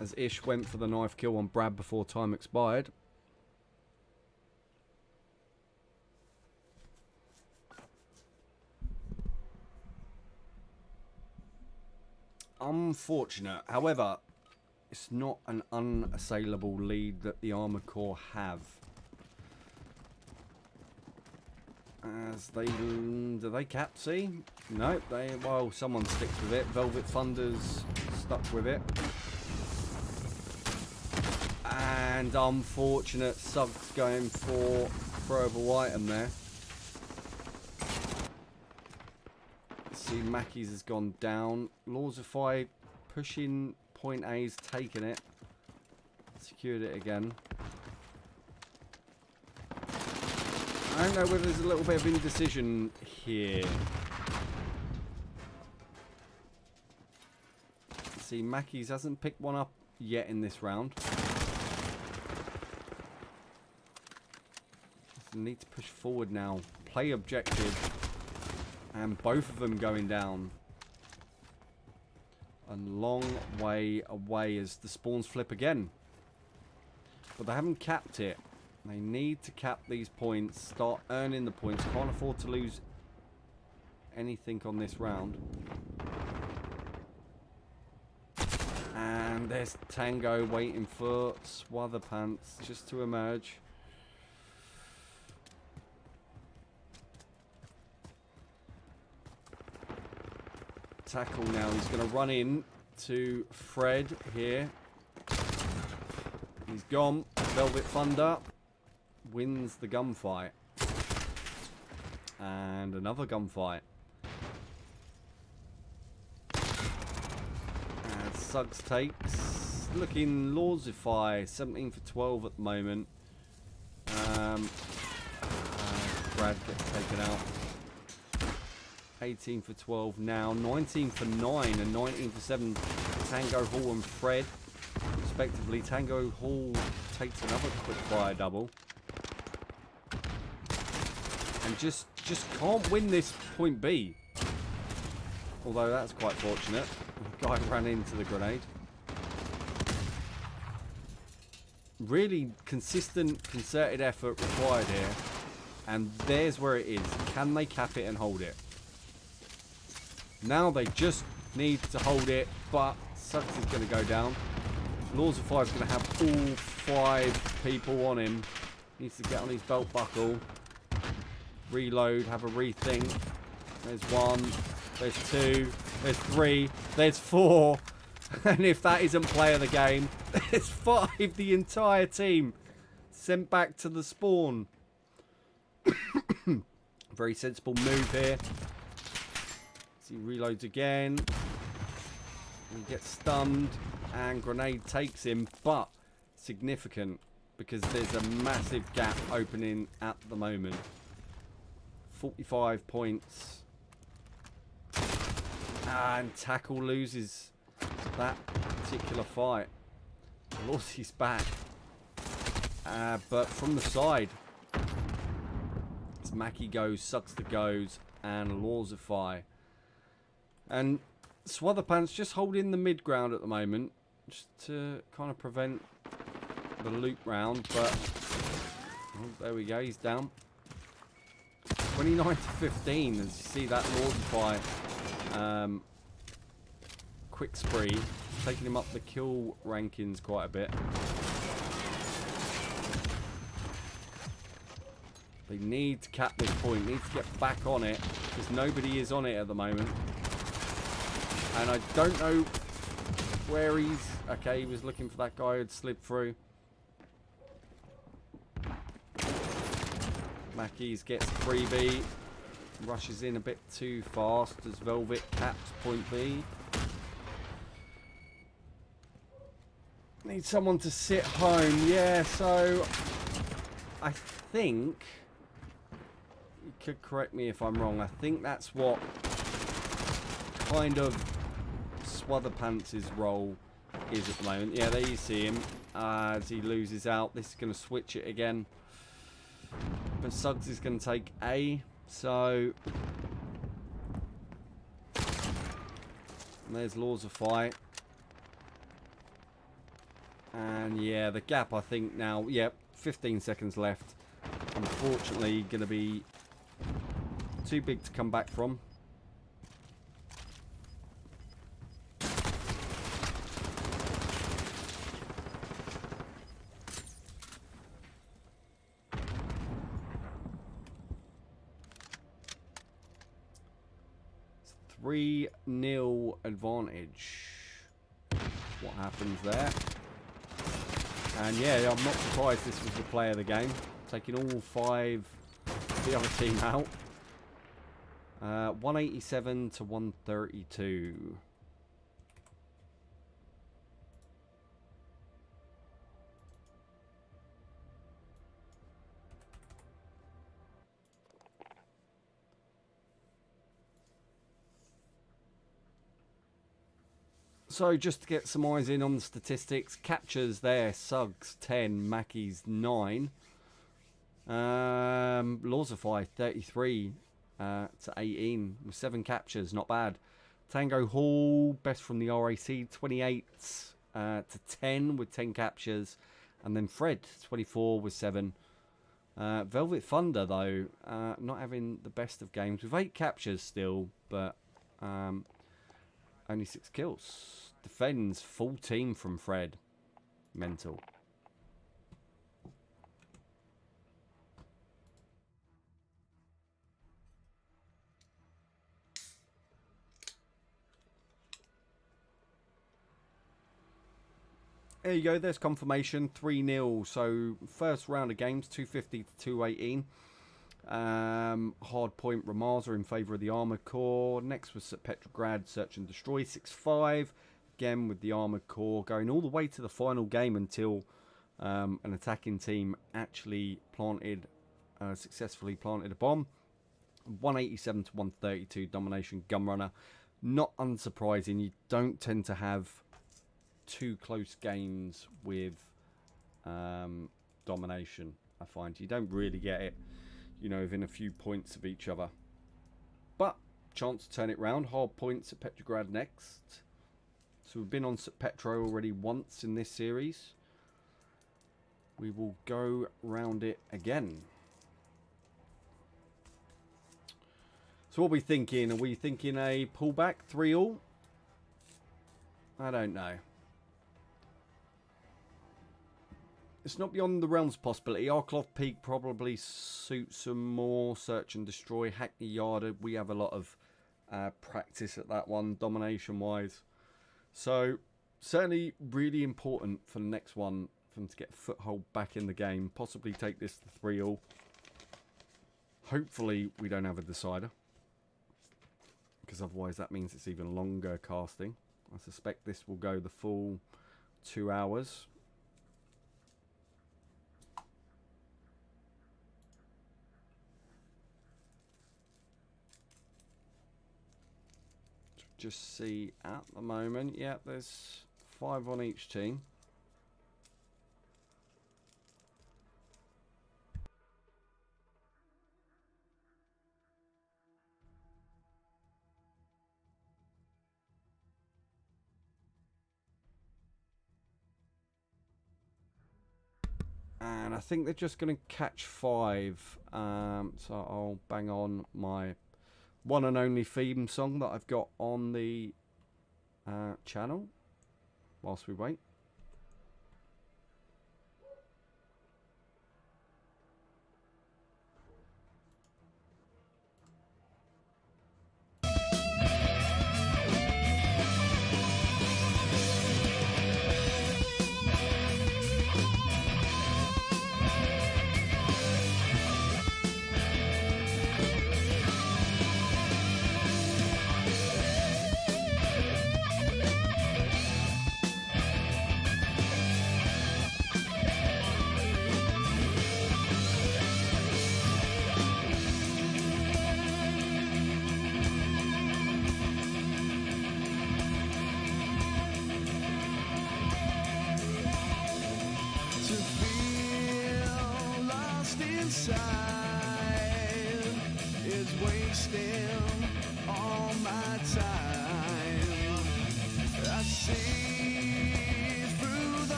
Speaker 2: As Ish went for the knife kill on Brad before time expired. Unfortunate. However, it's not an unassailable lead that the Armoured Corps have. As they... do they cap C? No, they... well, someone sticks with it. Velvet Thunder's stuck with it. And unfortunate, Suggs going for throwable item there. See, Mackey's has gone down. Lawsify pushing point A's, taken it. Secured it again. I don't know whether there's a little bit of indecision here. See, Mackey's hasn't picked one up yet in this round. Need to push forward now. Play objective. And both of them going down. A long way away as the spawns flip again. But they haven't capped it. They need to cap these points. Start earning the points. Can't afford to lose anything on this round. And there's Tango waiting for Swatherpants just to emerge. Tackle now. He's going to run in to Fred here. He's gone. Velvet Thunder wins the gunfight. And another gunfight. And Suggs takes. Looking Lawsify. 17 for 12 at the moment. Brad gets taken out. 18 for 12 now. 19 for 9 and 19 for 7. Tango Hall and Fred, respectively. Tango Hall takes another quick fire double. And just can't win this point B. Although that's quite fortunate. The guy ran into the grenade. Really consistent, concerted effort required here. And there's where it is. Can they cap it and hold it? Now they just need to hold it, but Suggs is going to go down. Lawsify is going to have all 5 people on him. Needs to get on his belt buckle. Reload, have a rethink. There's 1, there's 2, there's 3, there's 4. And if that isn't play of the game, there's 5. The entire team sent back to the spawn. Very sensible move here. He reloads again. He gets stunned. And grenade takes him. But significant. Because there's a massive gap opening at the moment. 45 points. And Tackle loses that particular fight. Lossie's back. But from the side. As Mackie goes, Sucks the goes. And Lawsify. And Swatherpants just holding the mid ground at the moment. Just to kind of prevent the loop round. But oh, there we go, he's down. 29 to 15. As you see that Lawsify quick spree. Taking him up the kill rankings quite a bit. They need to cap this point. Need to get back on it. Because nobody is on it at the moment. And I don't know where he's... Okay, he was looking for that guy who had slid through. Mackies gets freebie. Rushes in a bit too fast as Velvet caps point B. Need someone to sit home. Yeah, so... I think... You could correct me if I'm wrong. I think that's what kind of Swatherpants' role is at the moment. Yeah, there you see him as he loses out. This is going to switch it again. But Suggs is going to take A. So... And there's Lawsify. And yeah, the gap I think now... Yep, 15 seconds left. Unfortunately, going to be too big to come back from. It's 3-0 advantage. What happens there? And yeah, I'm not surprised this was the play of the game. Taking all 5 of the other team out. 187 to 132. So just to get some eyes in on the statistics, captures there, Suggs 10, Mackie's 9. Lawsify 33 to 18 with 7 captures, not bad. Tango Hall, best from the RAC, 28 to 10 with 10 captures. And then Fred, 24 with 7. Velvet Thunder, though, not having the best of games with 8 captures still, but only 6 kills. Defends full team from Fred. Mental. There you go, there's confirmation, 3-0. So first round of games, 250 to 218. Hard point Ramaza in favour of the Armoured Corps. Next was St. Petrograd Search and Destroy 6-5. Again with the Armoured Corps going all the way to the final game until an attacking team actually successfully planted a bomb. 187 to 132 domination Gunrunner. Not unsurprising, you don't tend to have too close games with domination. I find you don't really get it, you know, within a few points of each other. But chance to turn it round. Hard points at Petrograd next. So we've been on St. Petro already once in this series. We will go round it again. So what are we thinking? Are we thinking a pullback 3-all? I don't know. It's not beyond the realms of possibility. Arkloth Peak probably suits some more. Search and Destroy. Hackney Yard. We have a lot of practice at that one, domination-wise. So, certainly really important for the next one for them to get a foothold back in the game. Possibly take this to 3-all. Hopefully, we don't have a decider. Because otherwise that means it's even longer casting. I suspect this will go the full 2 hours. Just see at the moment, yeah, there's 5 on each team. And I think they're just going to catch 5. So I'll bang on my one and only theme song that I've got on the channel whilst we wait.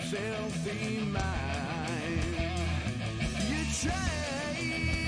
Speaker 1: Filthy mind. You take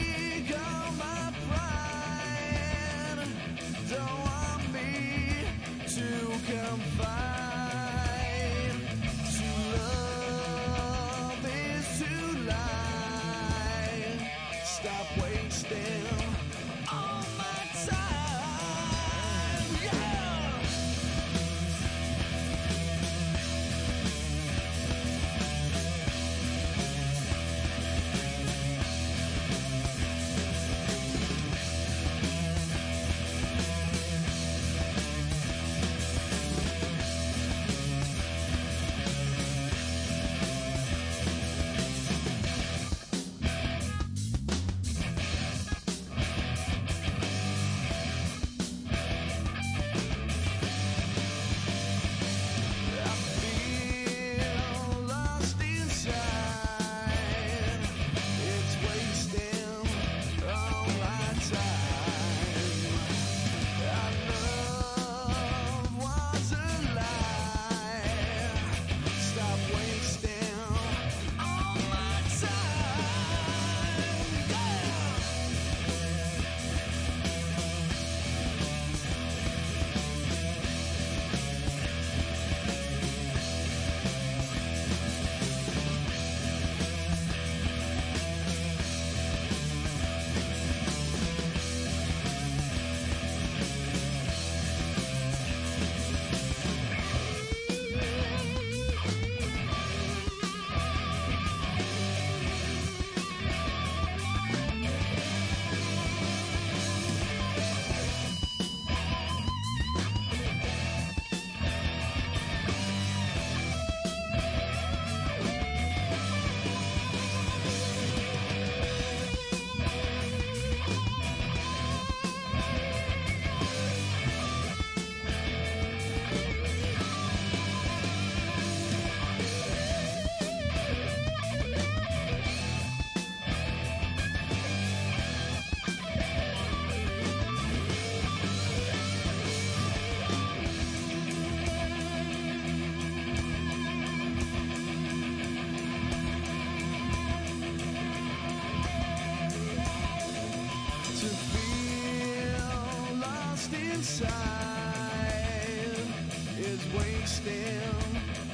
Speaker 1: wasting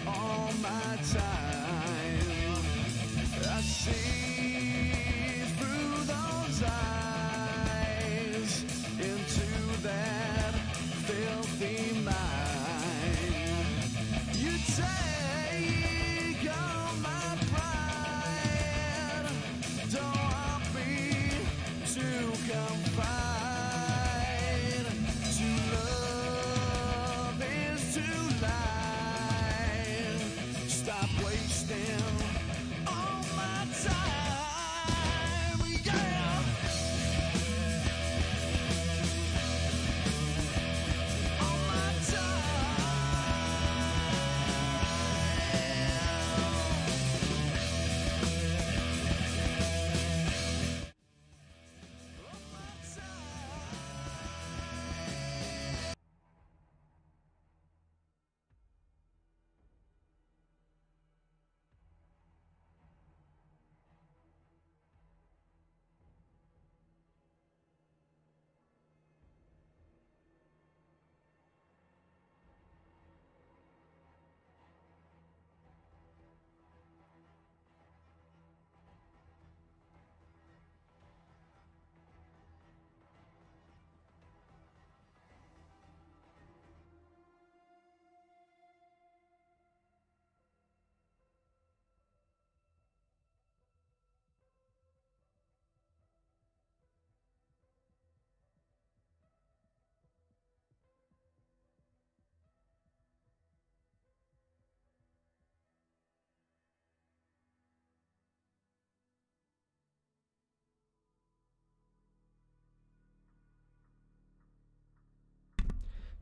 Speaker 1: all my time. I see through those eyes into that filthy mind. You take all my pride. Don't want me to confide. To love is to lie. Stop wasting all my time. Yeah. All my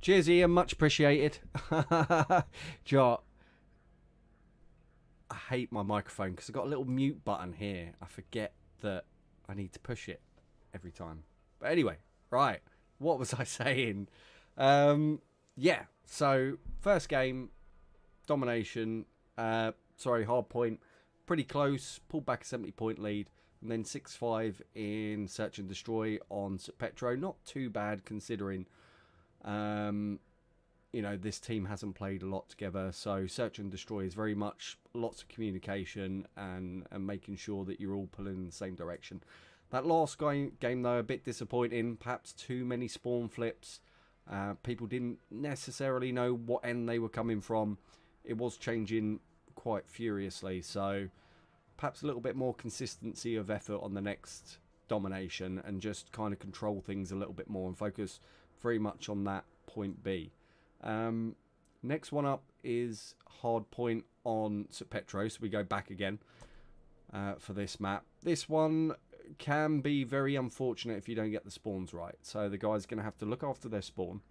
Speaker 2: Cheers, Ian. Much appreciated. Jot. I hate my microphone because I've got a little mute button here. I forget that I need to push it every time. But anyway, right. What was I saying? Yeah. So, first game, domination. Hard point. Pretty close. Pulled back a 70-point lead. And then 6-5 in Search and Destroy on Petro. Not too bad considering... you know, this team hasn't played a lot together, so Search and Destroy is very much lots of communication and making sure that you're all pulling in the same direction. That last game though, a bit disappointing. Perhaps too many spawn flips. People didn't necessarily know what end they were coming from. It was changing quite furiously, so perhaps a little bit more consistency of effort on the next domination and just kind of control things a little bit more and focus very much on that point B. Next one up is hard point on St. Petro, so we go back again for this map. This one can be very unfortunate if you don't get the spawns right. So the guy's going to have to look after their spawn,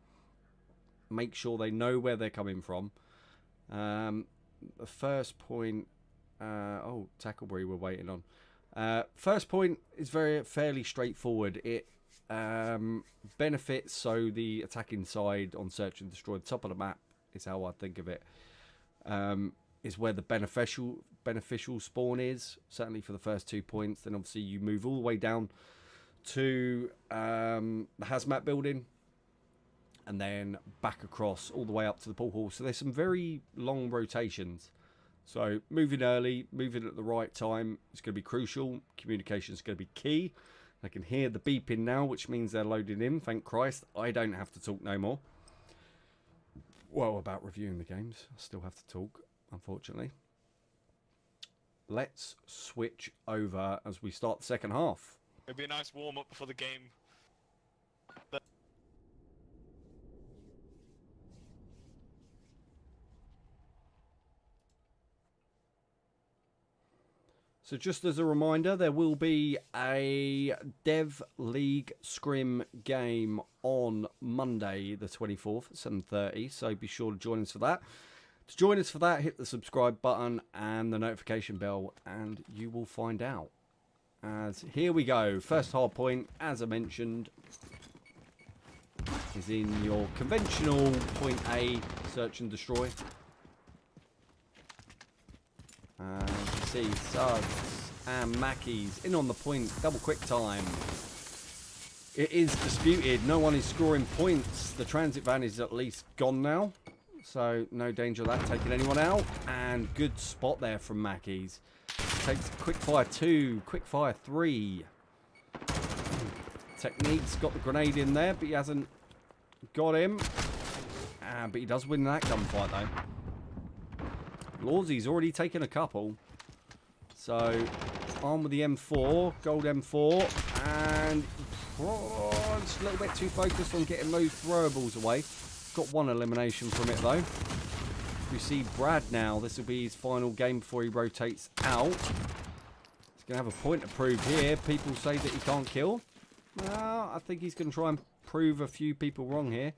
Speaker 2: make sure they know where they're coming from. The first point, Tackleberry we're waiting on. First point is fairly straightforward. It benefits, so the attacking side on Search and Destroy, the top of the map is how I think of it, is where the beneficial spawn is, certainly for the first 2 points. Then obviously you move all the way down to the hazmat building and then back across all the way up to the pool hall. So there's some very long rotations, so moving early, moving at the right time is going to be crucial. Communication is going to be key. I can hear the beeping now, which means they're loading in. Thank Christ, I don't have to talk no more. Well, about reviewing the games, I still have to talk, unfortunately. Let's switch over as we start the second half.
Speaker 5: It'd be a nice warm-up before the game.
Speaker 2: So just as a reminder, there will be a Dev League Scrim game on Monday the 24th at 7:30, so be sure to join us for that. To join us for that, hit the subscribe button and the notification bell and you will find out. As here we go, first hard point, as I mentioned, is in your conventional point A, Search and Destroy. You see Suds and Mackies in on the point, double quick time. It is disputed, no one is scoring points. The transit van is at least gone now. So no danger of that taking anyone out. And good spot there from Mackey's. Takes quick fire 2, quick fire 3. Technique's got the grenade in there, but he hasn't got him. But he does win that gunfight though. Lawsy's already taken a couple. So on with the M4, gold M4, and just a little bit too focused on getting those throwables away. Got one elimination from it though. We see Brad now. This will be his final game before he rotates out. He's going to have a point to prove here. People say that he can't kill. Well, I think he's going to try and prove a few people wrong here.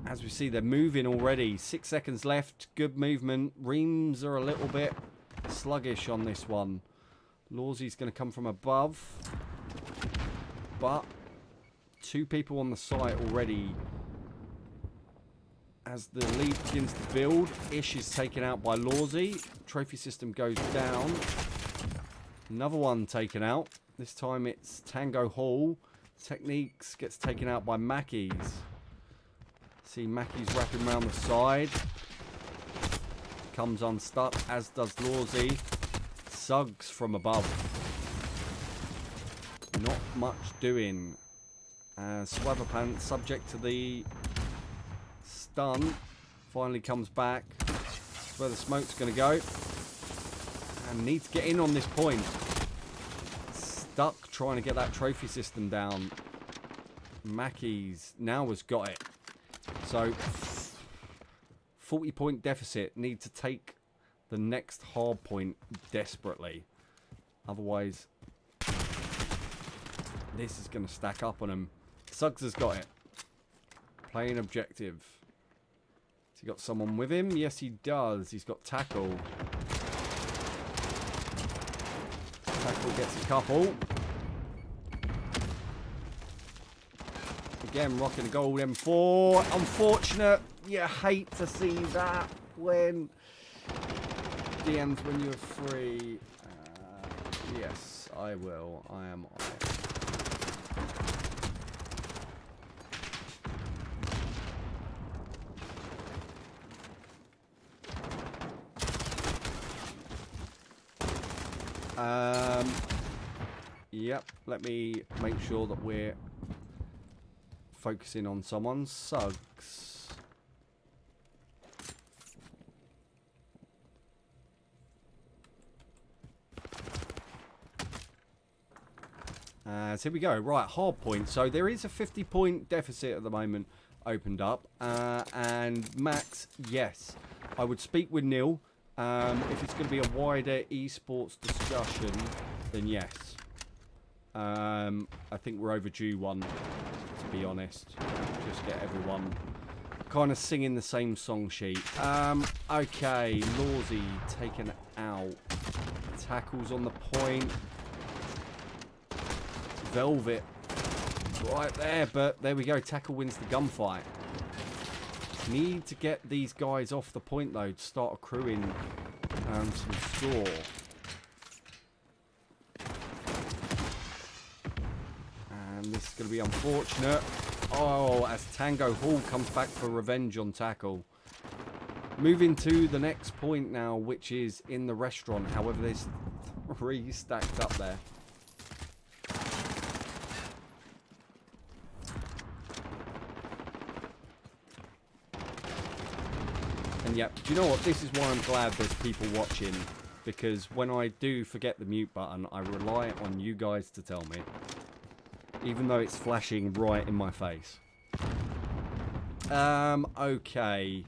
Speaker 2: As we see, they're moving already. 6 seconds left. Good movement. Reams are a little bit sluggish on this one. Lawsy's going to come from above. But 2 people on the site already. As the lead begins to build, Ish is taken out by Lawsy. Trophy system goes down. Another one taken out. This time it's Tango Hall. Techniques gets taken out by Mackey's. See Mackey's wrapping around the side. Comes unstuck, as does Lawsy. Suggs from above. Not much doing. Swatherpants, subject to the stun, finally comes back. That's where the smoke's going to go. And needs to get in on this point. Stuck trying to get that trophy system down. Mackey's now has got it. So 40-point deficit. Need to take the next hard point desperately. Otherwise, this is going to stack up on him. Suggs has got it. Playing objective. Has he got someone with him? Yes, he does. He's got tackle. Tackle gets a couple. Again, rocking a gold M4. Unfortunate. You hate to see that when DMs when you're free. Yes, I will. I am on it. Yep, let me make sure that we're focusing on someone. Suggs. So here we go. Right, hard point. So there is a 50-point deficit at the moment opened up. And Max, yes, I would speak with Neil. If it's going to be a wider eSports discussion, then yes. I think we're overdue one, to be honest. Just get everyone kind of singing the same song sheet. Okay, Lawsy taken out. Tackles on the point. Velvet right there, but there we go. Tackle wins the gunfight. Need to get these guys off the point though to start accruing some score. And this is going to be unfortunate. Oh, as Tango Hall comes back for revenge on tackle. Moving to the next point now, which is in the restaurant. However, there's 3 stacked up there. And yeah, do you know what? This is why I'm glad there's people watching. Because when I do forget the mute button, I rely on you guys to tell me. Even though it's flashing right in my face. Okay.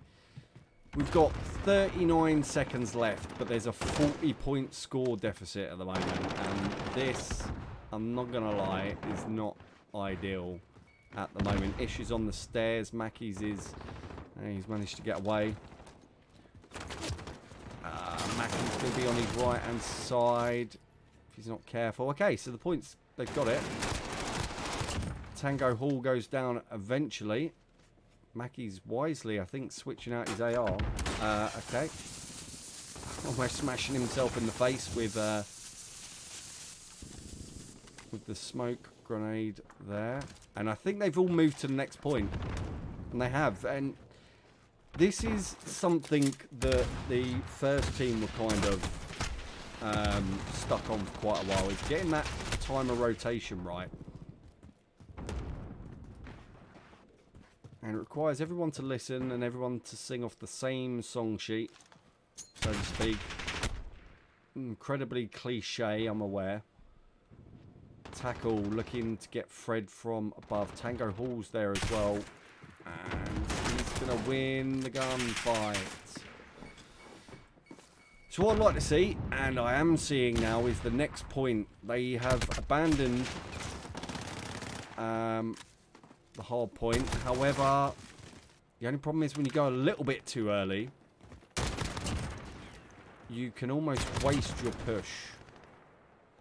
Speaker 2: We've got 39 seconds left, but there's a 40-point score deficit at the moment. And this, I'm not going to lie, is not ideal at the moment. Ish is on the stairs. Mackey's is... he's managed to get away. Mackey's going to be on his right-hand side if he's not careful. Okay, so the points, they've got it. Tango Hall goes down eventually. Mackey's wisely, I think, switching out his AR. Okay. Almost smashing himself in the face with the smoke grenade there. And I think they've all moved to the next point. And they have. And This is something that the first team were kind of stuck on for quite a while, is getting that time of rotation right. And it requires everyone to listen and everyone to sing off the same song sheet, so to speak. Incredibly cliche, I'm aware. Tackle looking to get Fred from above. Tango Hall's there as well. And he's going to win the gunfight. So what I'd like to see, and I am seeing now, is the next point. They have abandoned the hard point. However, the only problem is when you go a little bit too early, you can almost waste your push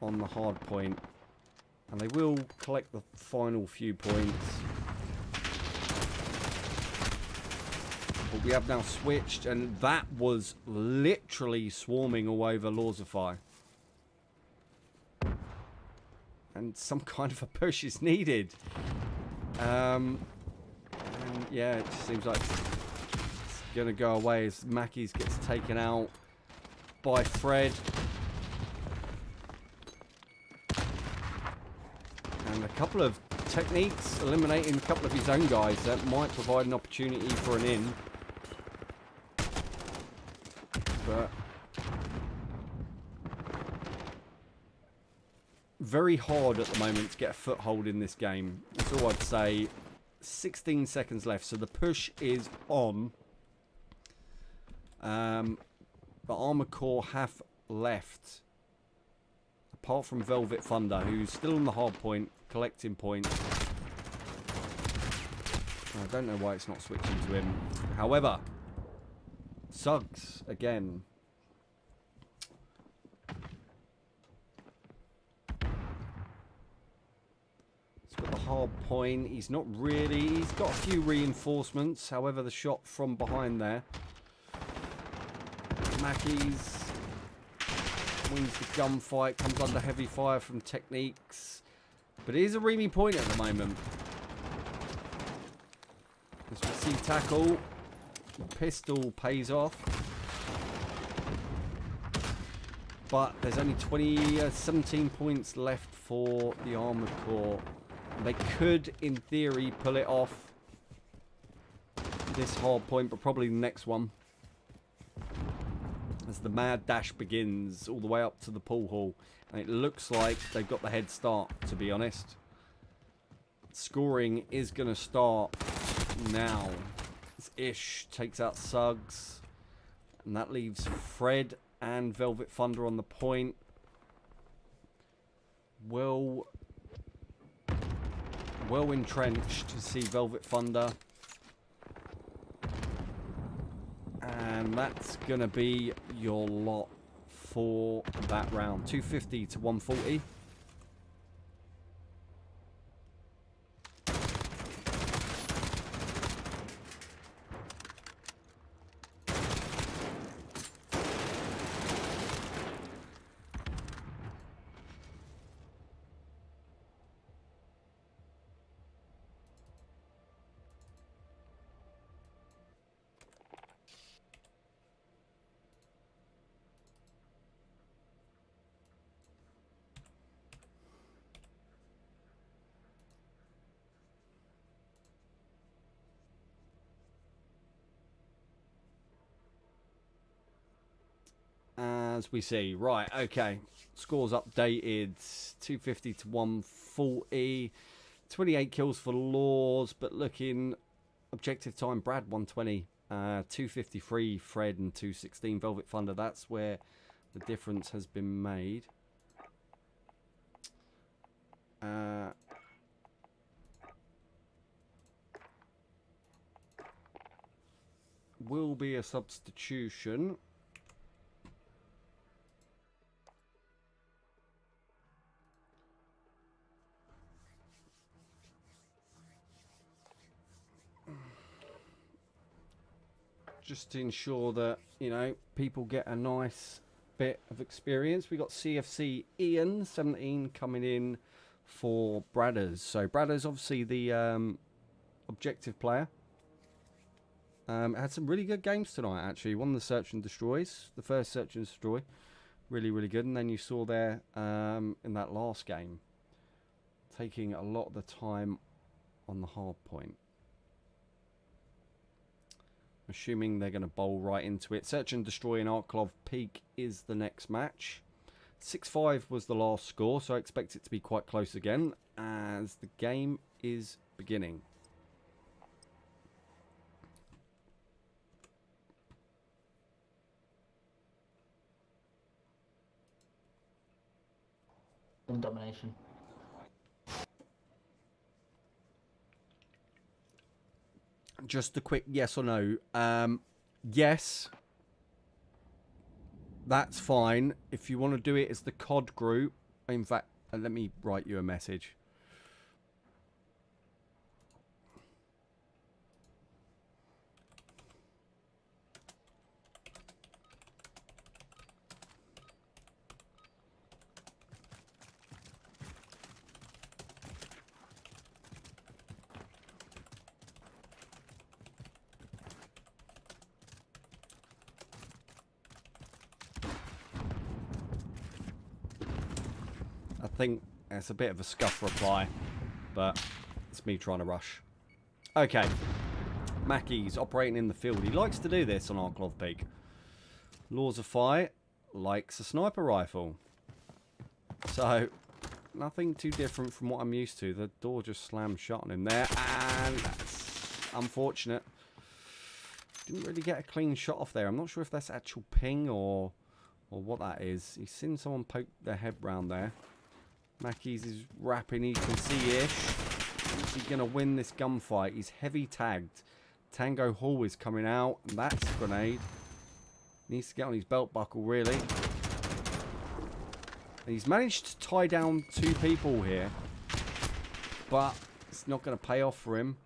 Speaker 2: on the hard point. And they will collect the final few points. But we have now switched, and that was literally swarming all over Lorzify. And some kind of a push is needed. And yeah, it just seems like it's going to go away as Mackies gets taken out by Fred. And a couple of techniques, eliminating a couple of his own guys that might provide an opportunity for an in. But very hard at the moment to get a foothold in this game. That's all I'd say. 16 seconds left, so the push is on. The Armoured Corps have left. Apart from Velvet Thunder, who's still on the hard point, collecting points. I don't know why it's not switching to him. However, Suggs again. He's got the hard point. He's not really. He's got a few reinforcements. However, the shot from behind there. Mackies wins the gunfight. Comes under heavy fire from techniques. But it is a REME point at the moment. This received tackle. Pistol pays off. But there's only 17 points left for the Armoured Corps. They could, in theory, pull it off this hard point, but probably the next one. As the mad dash begins all the way up to the pool hall. And it looks like they've got the head start, to be honest. Scoring is going to start now. As Ish takes out Suggs. And that leaves Fred and Velvet Thunder on the point. Well entrenched to see Velvet Thunder. And that's going to be your lot for that round. 250 to 140. As we see. Right, okay. Scores updated. 250 to 140. 28 kills for Laws, but looking objective time, Brad 120. 253 Fred and 216 Velvet Thunder. That's where the difference has been made. Will be a substitution. Just to ensure that, you know, people get a nice bit of experience. We got CFC Ian 17 coming in for Bradders. So Bradders obviously the objective player. Had some really good games tonight, actually. Won the Search and Destroys. The first Search and Destroy. Really, really good. And then you saw there in that last game, taking a lot of the time on the hard point. Assuming they're going to bowl right into it. Search and Destroy in Arklov Peak is the next match. 6-5 was the last score, so I expect it to be quite close again as the game is beginning.
Speaker 4: Domination.
Speaker 2: Just a quick yes or no. Yes. That's fine. If you want to do it as the CoD group, in fact, let me write you a message. I think it's a bit of a scuff reply, but it's me trying to rush. Okay. Mackey's operating in the field. He likes to do this on Arklov Peak. Laws of Fire likes a sniper rifle. So, nothing too different from what I'm used to. The door just slammed shut on him there, and that's unfortunate. Didn't really get a clean shot off there. I'm not sure if that's actual ping or what that is. He's seen someone poke their head round there. Mackey's is rapping. He can see Ish. Is he going to win this gunfight? He's heavy tagged. Tango Hall is coming out. And that's a grenade. Needs to get on his belt buckle, really. And he's managed to tie down 2 people here. But it's not going to pay off for him.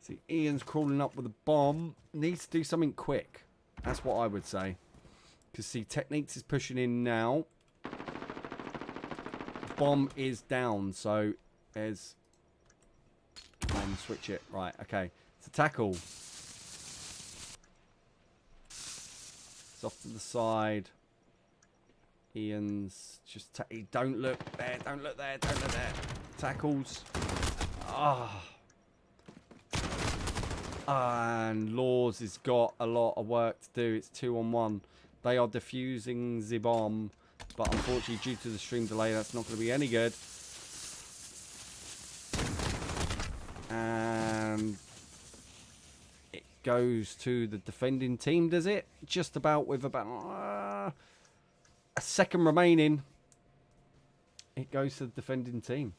Speaker 2: See, Ian's crawling up with a bomb. Needs to do something quick. That's what I would say. Because, see, Techniques is pushing in now. Bomb is down, so there's... Come on, switch it. Right, okay. It's a tackle. It's off to the side. Ian's just... Don't look there, don't look there, don't look there. Tackles. Ah. And Laws has got a lot of work to do. It's 2-on-1. They are defusing the bomb. But unfortunately, due to the stream delay, that's not going to be any good. And it goes to the defending team, does it? Just about with about a second remaining. It goes to the defending team.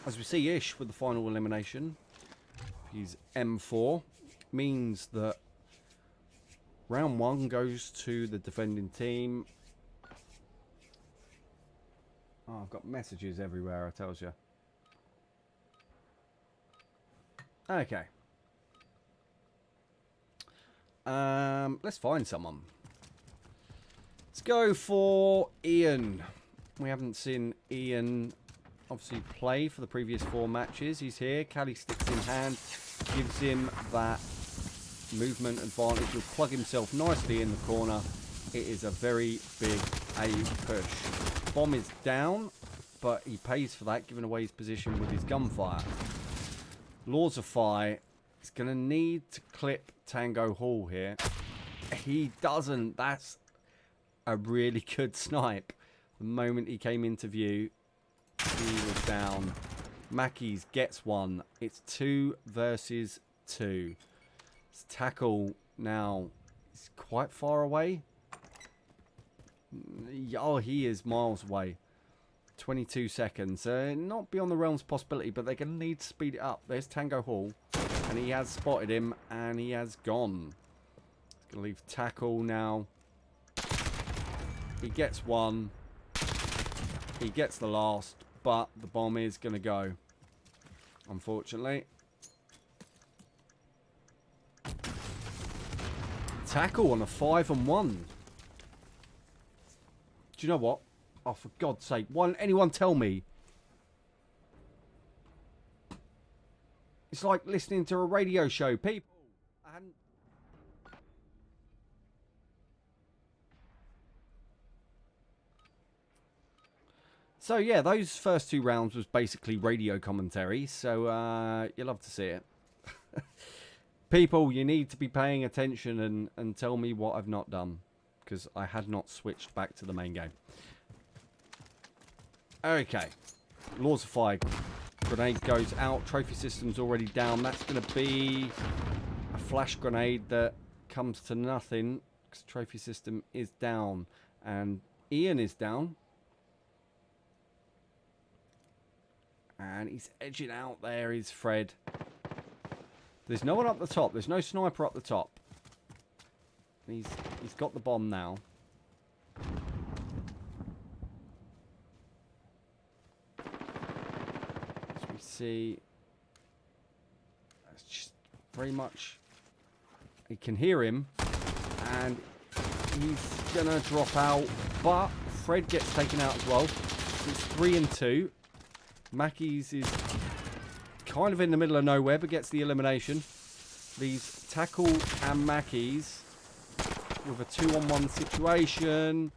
Speaker 2: As we see Ish with the final elimination, he's M4, means that round 1 goes to the defending team. Oh, I've got messages everywhere, I tells you. Okay. Let's find someone. Let's go for Ian. We haven't seen Ian obviously play for the previous 4 matches. He's here. Cali sticks in hand. Gives him that movement advantage. He'll plug himself nicely in the corner. It is a very big A push. Bomb is down, but he pays for that, giving away his position with his gunfire. Laws of Fire is going to need to clip Tango Hall here. He doesn't. That's a really good snipe. The moment he came into view, he was down. Mackey's gets one. It's 2 versus 2. His tackle now is quite far away. Oh, he is miles away. 22 seconds. Not beyond the realms of possibility, but they're going to need to speed it up. There's Tango Hall, and he has spotted him, and he has gone. He's going to leave tackle now. He gets one. He gets the last. But the bomb is going to go, unfortunately. Tackle on a 5-on-1. Do you know what? Oh, for God's sake. Anyone tell me? It's like listening to a radio show. People. I hadn't... So, yeah, those first 2 rounds was basically radio commentary. So, you'll love to see it. People, you need to be paying attention and tell me what I've not done. Because I had not switched back to the main game. Okay. Laws of Fire. Grenade goes out. Trophy system's already down. That's going to be a flash grenade that comes to nothing. Because trophy system is down. And Ian is down. And he's edging out there. Is Fred. There's no one up the top. There's no sniper up the top. He's got the bomb now. As we see, it's just very much. He can hear him, and he's gonna drop out. But Fred gets taken out as well. It's 3 and 2. Mackey's is kind of in the middle of nowhere, but gets the elimination. Leaves Tackle and Mackey's with a 2-on-1 situation.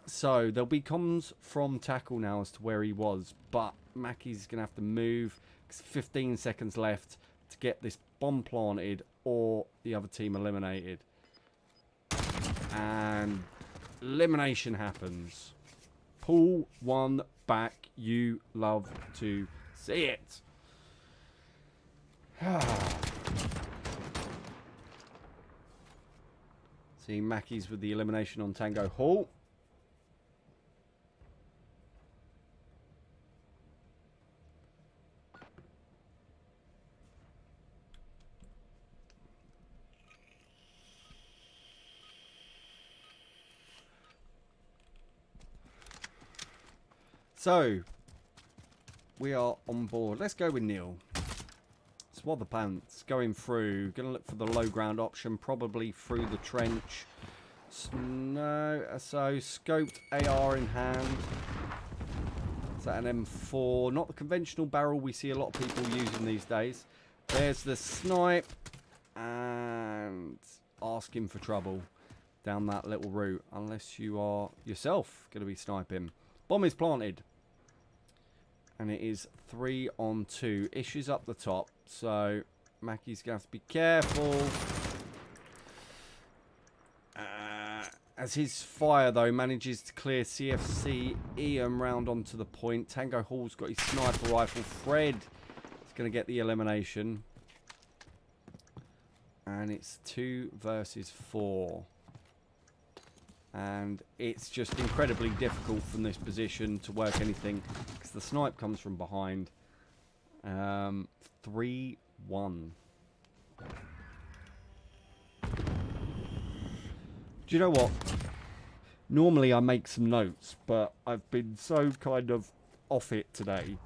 Speaker 2: So there'll be comms from Tackle now as to where he was, but Mackey's gonna have to move. 15 seconds left to get this bomb planted or the other team eliminated. And elimination happens. Pull one back. You love to see it. See Mackey's with the elimination on Tango Hall. So, we are on board. Let's go with Neil. Swathe the pants. Going through. Going to look for the low ground option. Probably through the trench. No. So, scoped AR in hand. Is that an M4? Not the conventional barrel we see a lot of people using these days. There's the snipe. And asking for trouble down that little route. Unless you are yourself going to be sniping. Bomb is planted. And it is 3 on 2. Issues up the top. So, Mackey's going to have to be careful. As his fire, though, manages to clear CFC Ian round onto the point. Tango Hall's got his sniper rifle. Fred is going to get the elimination. And it's 2 versus 4. And it's just incredibly difficult from this position to work anything because the snipe comes from behind. 3-1. Do you know what? Normally I make some notes, but I've been so kind of off it today.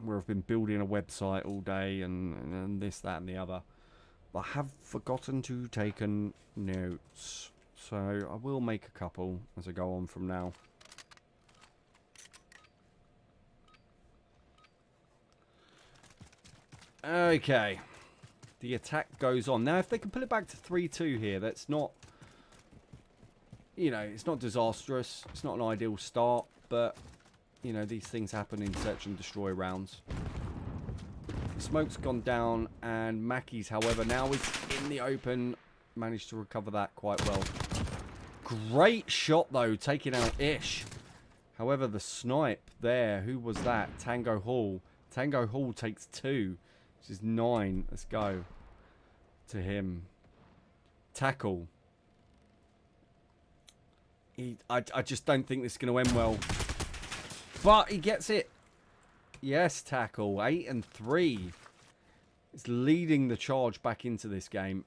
Speaker 2: Where I've been building a website all day and this, that and the other. But I have forgotten to take notes. So I will make a couple as I go on from now. Okay. The attack goes on. Now if they can pull it back to 3-2 here, that's not... You know, it's not disastrous. It's not an ideal start. But, you know, these things happen in search and destroy rounds. The smoke's gone down. And Mackey's, however, now is in the open. Managed to recover that quite well. Great shot, though, taking out Ish. However, the snipe there, who was that? Tango Hall. Tango Hall takes 2, which is 9. Let's go to him. Tackle. I just don't think this is going to end well. But he gets it. Yes, Tackle. 8 and 3. It's leading the charge back into this game.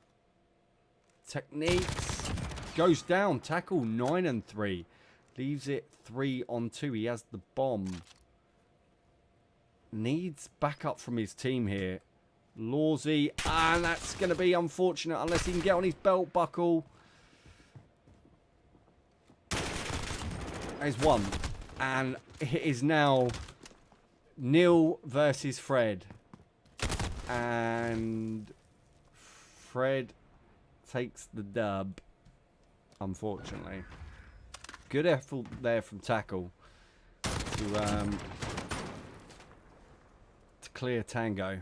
Speaker 2: Techniques. Goes down. Tackle 9 and 3. Leaves it 3 on 2. He has the bomb. Needs backup from his team here. Lawsy, and that's going to be unfortunate unless he can get on his belt buckle. There's one, and it is now Neil versus Fred, and Fred takes the dub, unfortunately. Good effort there from Tackle to clear Tango.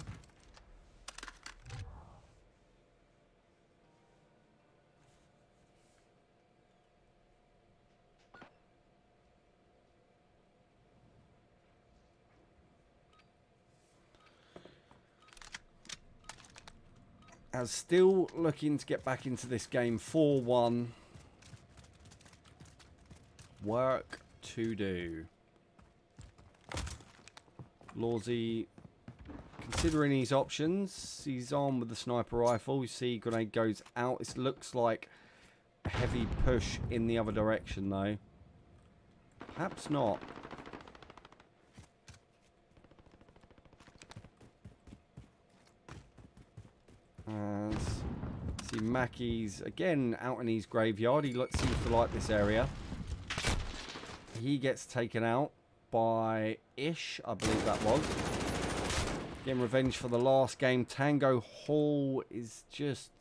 Speaker 2: As still looking to get back into this game, 4-1. Work to do. Lawsy, considering his options, he's armed with the sniper rifle. You see grenade goes out. It looks like a heavy push in the other direction though. Perhaps not. See Mackey's again out in his graveyard. He seems to like this area. He gets taken out by Ish, I believe that was. Getting revenge for the last game. Tango Hall is just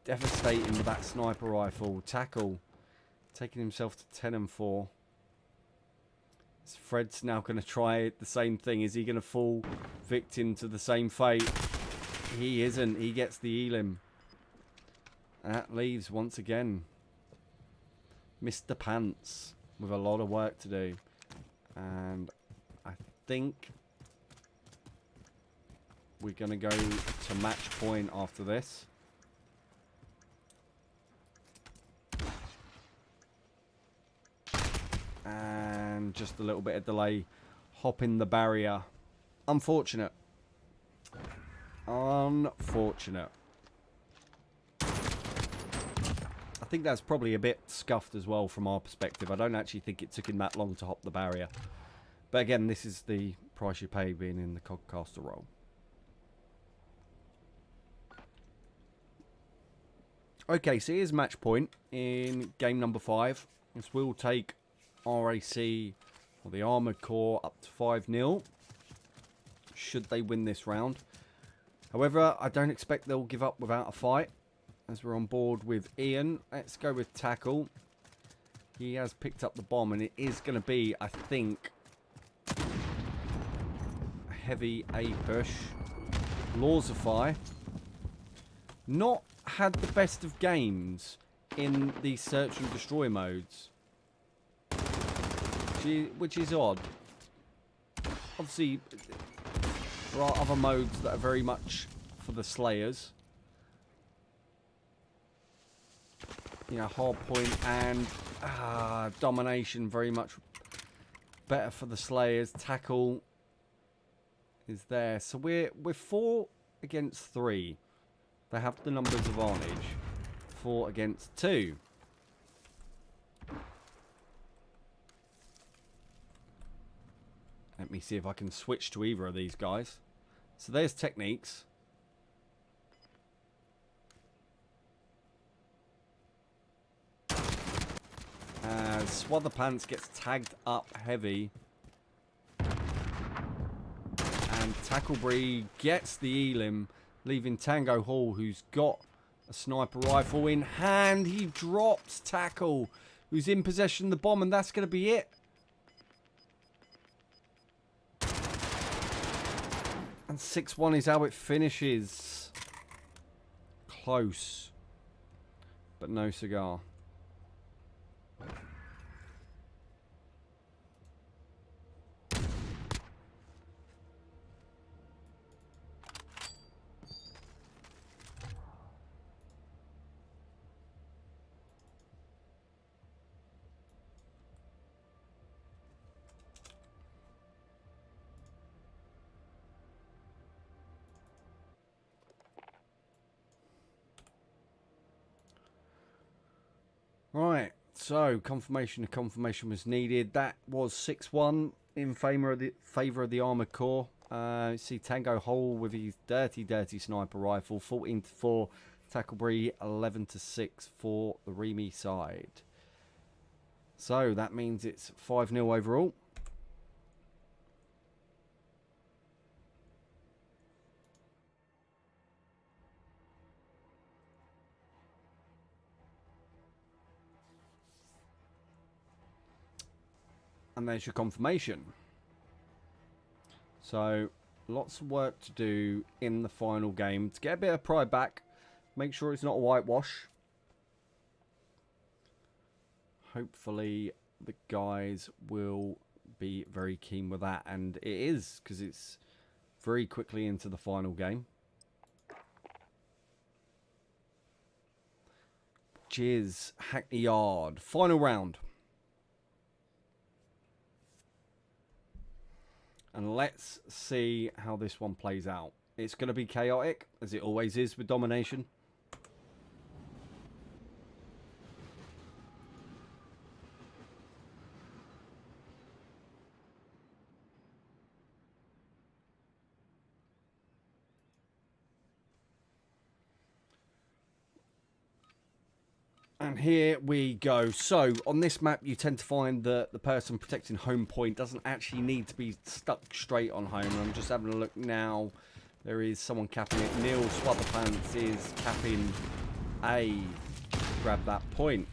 Speaker 2: devastating with that sniper rifle. Tackle taking himself to 10-4. Fred's now going to try the same thing. Is he going to fall victim to the same fate? He isn't. He gets the elim. That leaves once again Mr. Pants with a lot of work to do. And I think we're going to go to match point after this. And just a little bit of delay. Hopping the barrier. Unfortunate. Unfortunate. I think that's probably a bit scuffed as well from our perspective. I don't actually think it took him that long to hop the barrier. But again, this is the price you pay being in the Codcaster role. Okay, so here's match point in game number 5. This will take RAC, or the Armoured Corps, up to 5-0. Should they win this round. However, I don't expect they'll give up without a fight. As we're on board with Ian, let's go with Tackle. He has picked up the bomb, and it is going to be, I think, a heavy A push. Lawsify. Not had the best of games in the search and destroy modes, which is odd. Obviously, there are other modes that are very much for the slayers. You know, hard point and domination very much better for the slayers. Tackle is there. So we're 4 against 3. They have the numbers advantage. 4 against 2. Let me see if I can switch to either of these guys. So there's techniques. Swatherpants gets tagged up heavy. And Tacklebree gets the elim, leaving Tango Hall, who's got a sniper rifle in hand. He drops Tackle, who's in possession of the bomb, and that's going to be it. And 6-1 is how it finishes. Close, but no cigar. Right, so confirmation was needed. That was 6-1 in favour of the Armoured Corps. See Tango Hole with his dirty sniper rifle. 14-4. Tacklebury 11-6 for the REME side. So that means it's 5-0 overall. And there's your confirmation. So lots of work to do in the final game to get a bit of pride back. Make sure it's not a whitewash. Hopefully the guys will be very keen with that, and it is, because it's very quickly into the final game. Cheers, Hackney Yard. Final round. And let's see how this one plays out. It's going to be chaotic, as it always is with domination. And here we go. So, on this map, you tend to find that the person protecting home point doesn't actually need to be stuck straight on home. I'm just having a look now. There is someone capping it. Neil Swatherpants is capping A. Grab that point.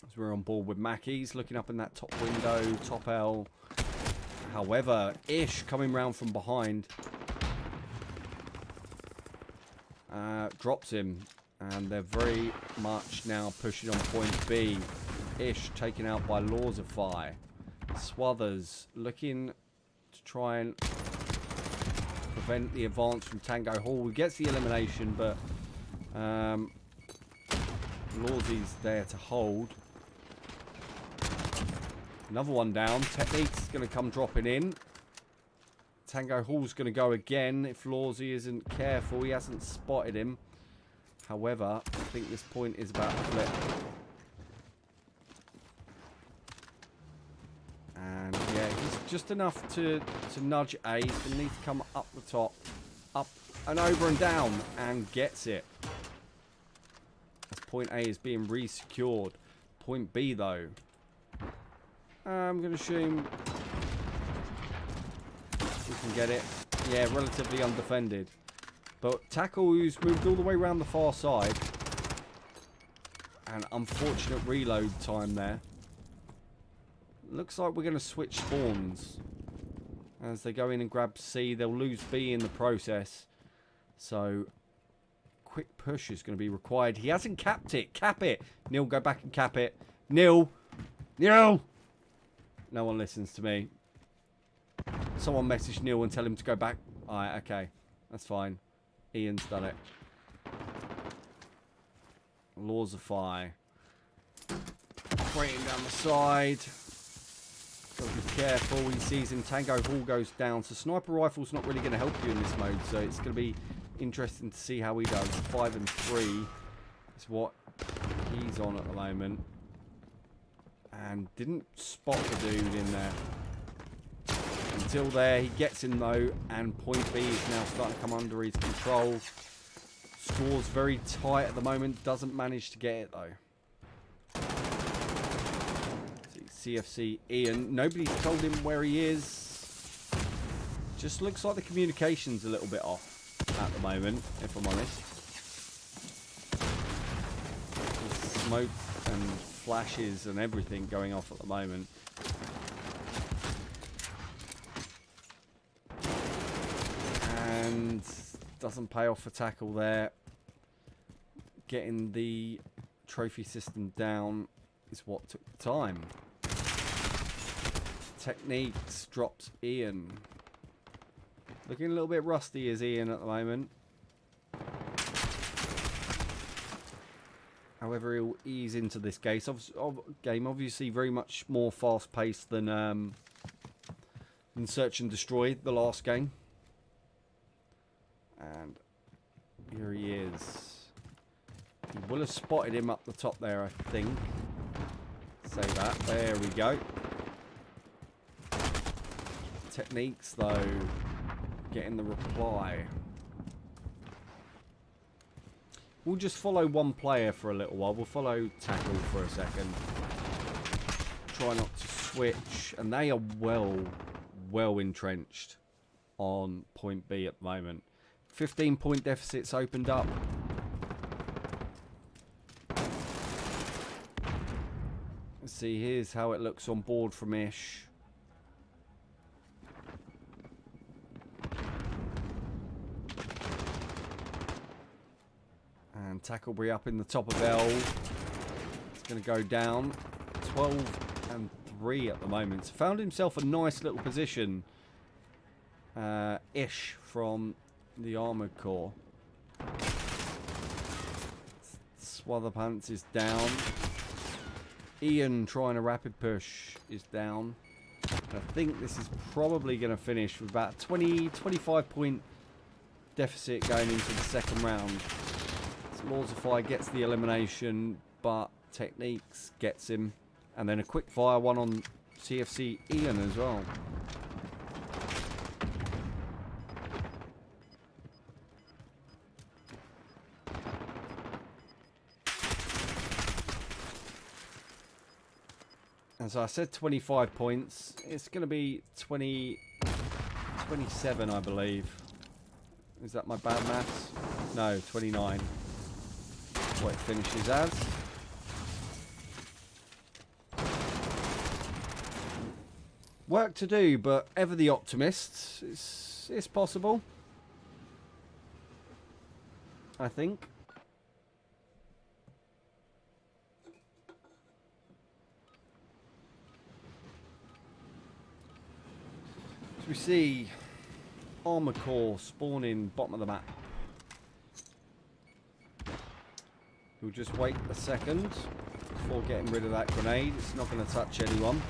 Speaker 2: As we're on board with Mackey's, looking up in that top window, top L. However, Ish coming round from behind. Drops him. And they're very much now pushing on point B. Ish taken out by Laws of Fire. Swathers looking to try and prevent the advance from Tango Hall. He gets the elimination, but Lawsy's there to hold. Another one down. Technique's going to come dropping in. Tango Hall's going to go again if Lawsy isn't careful. He hasn't spotted him. However, I think this point is about to flip. And yeah, he's just enough to nudge A. He's going to need to come up the top. Up and over and down. And gets it. As point A is being re-secured. Point B, though. I'm going to assume we can get it. Yeah, relatively undefended. But Tackle, who's moved all the way around the far side. And unfortunate reload time there. Looks like we're going to switch spawns. As they go in and grab C, they'll lose B in the process. So, quick push is going to be required. He hasn't capped it. Cap it. Neil, go back and cap it. Neil! Neil! No one listens to me. Someone message Neil and tell him to go back. Alright, okay. That's fine. Ian's done it. Laws of Fire. Operating down the side. Got to be careful. He sees him. Tango Hall goes down. So sniper rifle's not really going to help you in this mode. So it's going to be interesting to see how he does. 5 and 3 is what he's on at the moment. And didn't spot the dude in there. Until there, he gets him though, and point B is now starting to come under his control. Score's very tight at the moment, doesn't manage to get it though. See, CFC Ian, nobody's told him where he is. Just looks like the communication's a little bit off at the moment, if I'm honest. There's smoke and flashes and everything going off at the moment. And doesn't pay off for Tackle there. Getting the trophy system down is what took the time. Techniques drops Ian. Looking a little bit rusty is Ian at the moment. However, he'll ease into this game. Obviously very much more fast paced than Search and Destroy, the last game. And here he is. He will have spotted him up the top there, I think. Say that. There we go. Techniques, though, getting the reply. We'll just follow one player for a little while. We'll follow Tackle for a second. Try not to switch. And they are well entrenched on point B at the moment. 15-point deficits opened up. Let's see, here's how it looks on board from Ish. And Tackleberry up in the top of L. It's going to go down. 12-3 at the moment. So found himself a nice little position. Ish from the Armoured Corps. Swatherpants is down. Ian trying a rapid push is down. I think this is probably going to finish with about 25 point deficit going into the second round. Lawsify gets the elimination, but Techniques gets him. And then a quick fire one on CFC Ian as well. As I said, 25 points. It's going to be 27, I believe. Is that my bad maths? No, 29. What it finishes as. Work to do, but ever the optimist. It's possible. I think. We see Armoured Corps spawning bottom of the map. We'll just wait a second before getting rid of that grenade. It's not going to touch anyone.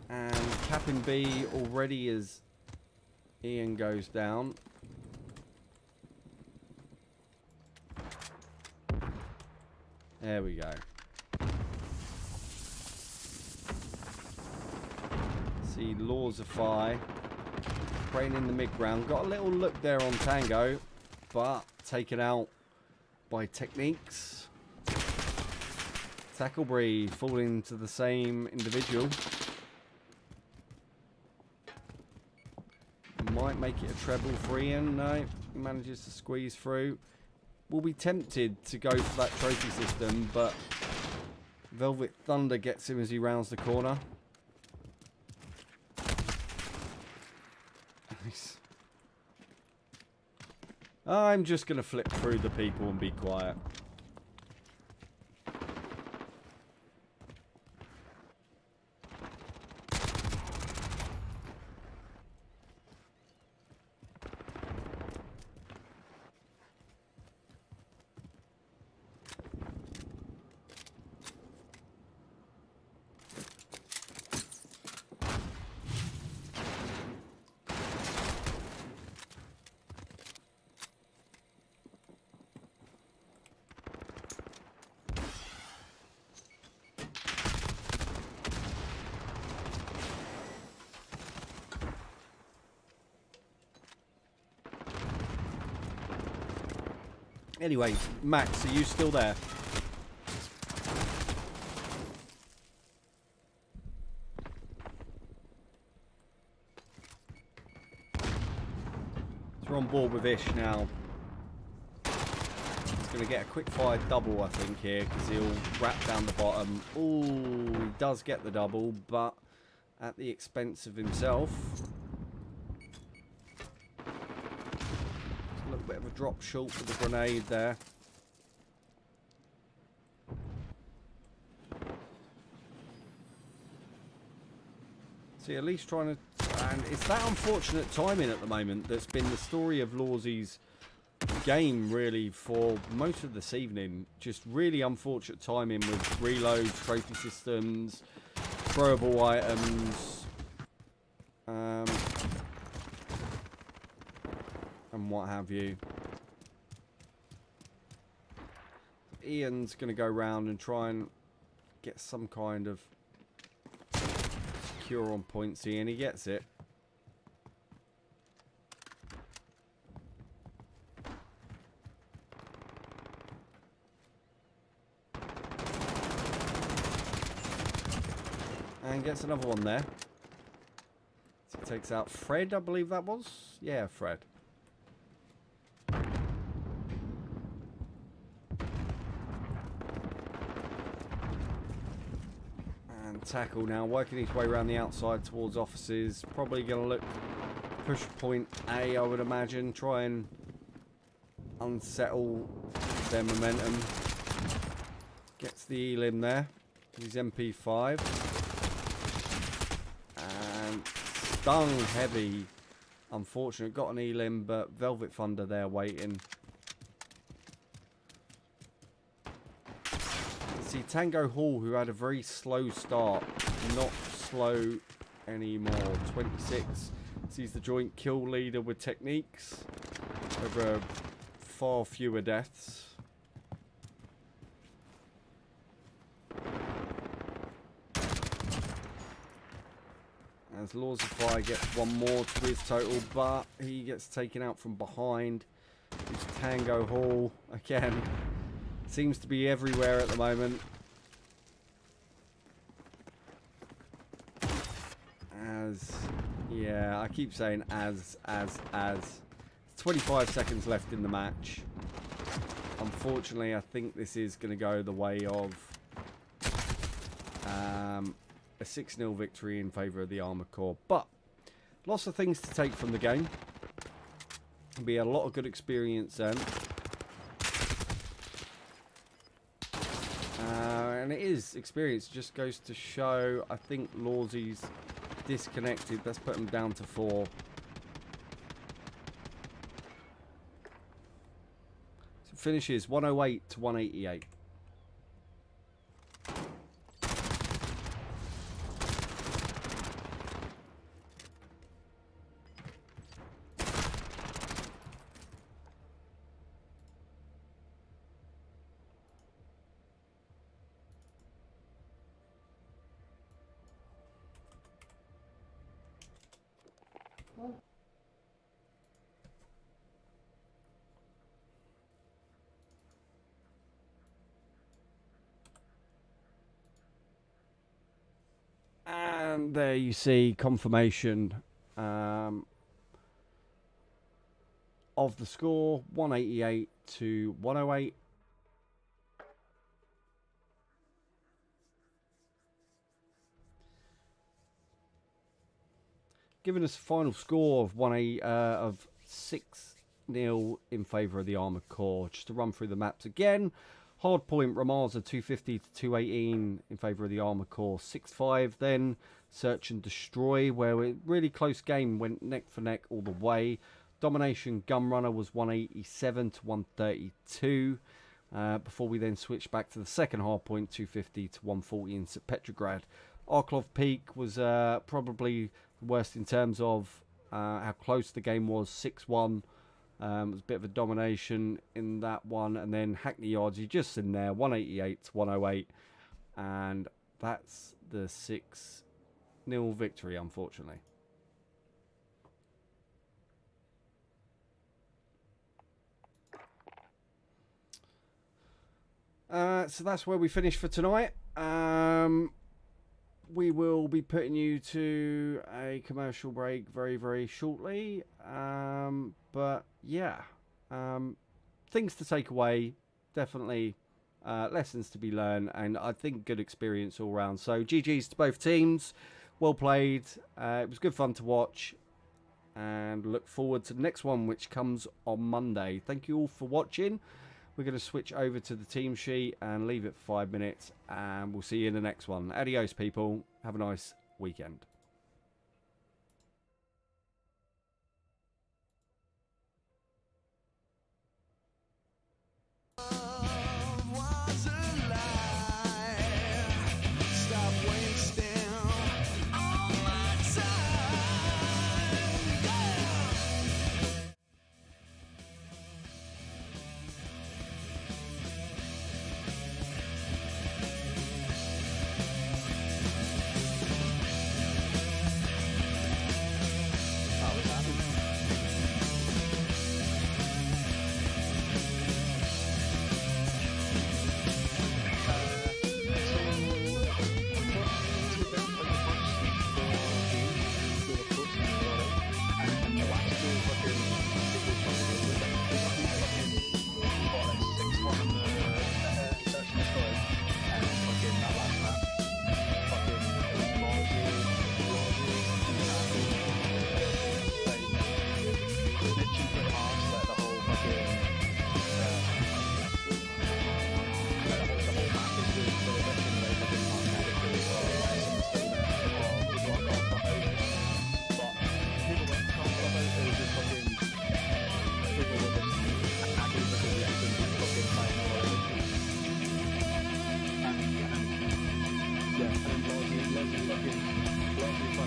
Speaker 2: And capping B already as Ian goes down. There we go. See Lawsify spraying in the mid-ground. Got a little look there on Tango, but taken out by Techniques. Tackleberry falling to the same individual. Might make it a treble for Ian. No, he manages to squeeze through. Will be tempted to go for that trophy system, but Velvet Thunder gets him as he rounds the corner. I'm just going to flip through the people and be quiet. Anyway, Max, are you still there? So we're on board with Ish now. He's going to get a quick fire double, I think, here, because he'll wrap down the bottom. Ooh, he does get the double, but at the expense of himself. A little bit of a drop short for the grenade there. See, at least trying to... And it's that unfortunate timing at the moment that's been the story of Lawsy's game, really, for most of this evening. Just really unfortunate timing with reloads, trophy systems, throwable items, and what have you. Ian's going to go round and try and get some kind of secure on point C, and he gets it. And gets another one there. So he takes out Fred, I believe that was. Yeah, Fred. And tackle now, working his way around the outside towards offices. Probably going to look push point A, I would imagine. Try and unsettle their momentum. Gets the elim there. His MP5. And stung heavy. Unfortunate. Got an elim, but Velvet Thunder there waiting. See Tango Hall, who had a very slow start, not slow anymore. 26 sees the joint kill leader with techniques over far fewer deaths. As Laws of Fire gets one more to his total, but he gets taken out from behind. It's Tango Hall again. Seems to be everywhere at the moment. Yeah, I keep saying as. 25 seconds left in the match. Unfortunately, I think this is going to go the way of a 6-0 victory in favour of the Armoured Corps. But lots of things to take from the game. There'll be a lot of good experience then. And it is experience. Just goes to show, I think Lawsy's disconnected. Let's put him down to 4. So finishes 108 to 188. And there you see confirmation of the score, 188 to 108. Giving us a final score of 6-0 in favour of the Armoured Corps. Just to run through the maps again. Hardpoint, Ramaza 250 to 218 in favour of the Armoured Corps. 6-5 then. Search and Destroy, where a really close game went neck for neck all the way. Domination Gunrunner was 187 to 132. Before we then switched back to the second hardpoint, 250 to 140 in Petrograd. Arklov Peak was probably the worst in terms of how close the game was. 6-1. It was a bit of a domination in that one. And then Hackney Yards, you're just in there, 188 to 108. And that's the 6-0 victory, unfortunately. So that's where we finish for tonight. We will be putting you to a commercial break very, very shortly. But yeah, things to take away, definitely lessons to be learned, and I think good experience all round. So GG's to both teams, well played. It was good fun to watch, and look forward to the next one, which comes on Monday. Thank you all for watching. We're going to switch over to the team sheet and leave it for 5 minutes, and we'll see you in the next one. Adios, people. Have a nice weekend.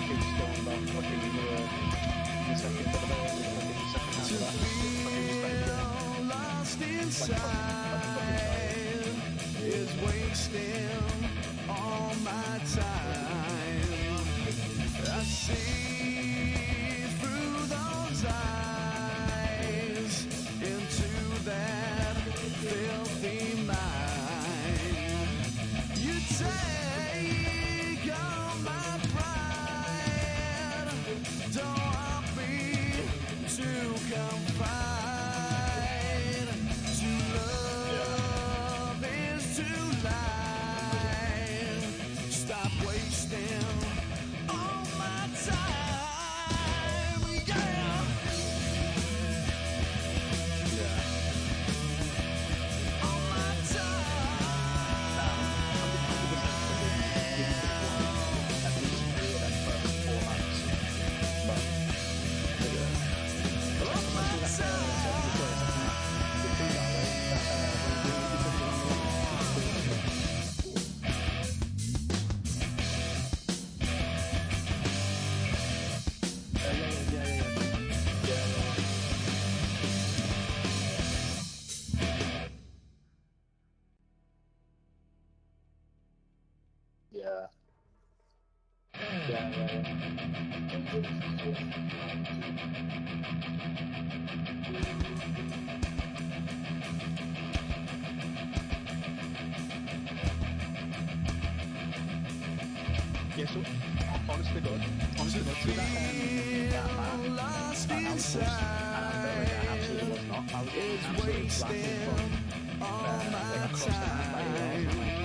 Speaker 3: fucking stormed off fucking in the second bit of the second half of that. Fucking just like
Speaker 1: Lost inside is wasting all my time. I see through those eyes into that filthy mind. You take all my pride. Don't want me to confide. To love is to lie. Stop wasting all my time. Yeah. All my
Speaker 3: Yeah, so honestly, God, see that man,
Speaker 1: lost
Speaker 3: I was close, and I'm very, I absolutely was not. I was absolutely blasted from like across the map by the walls. I'm like,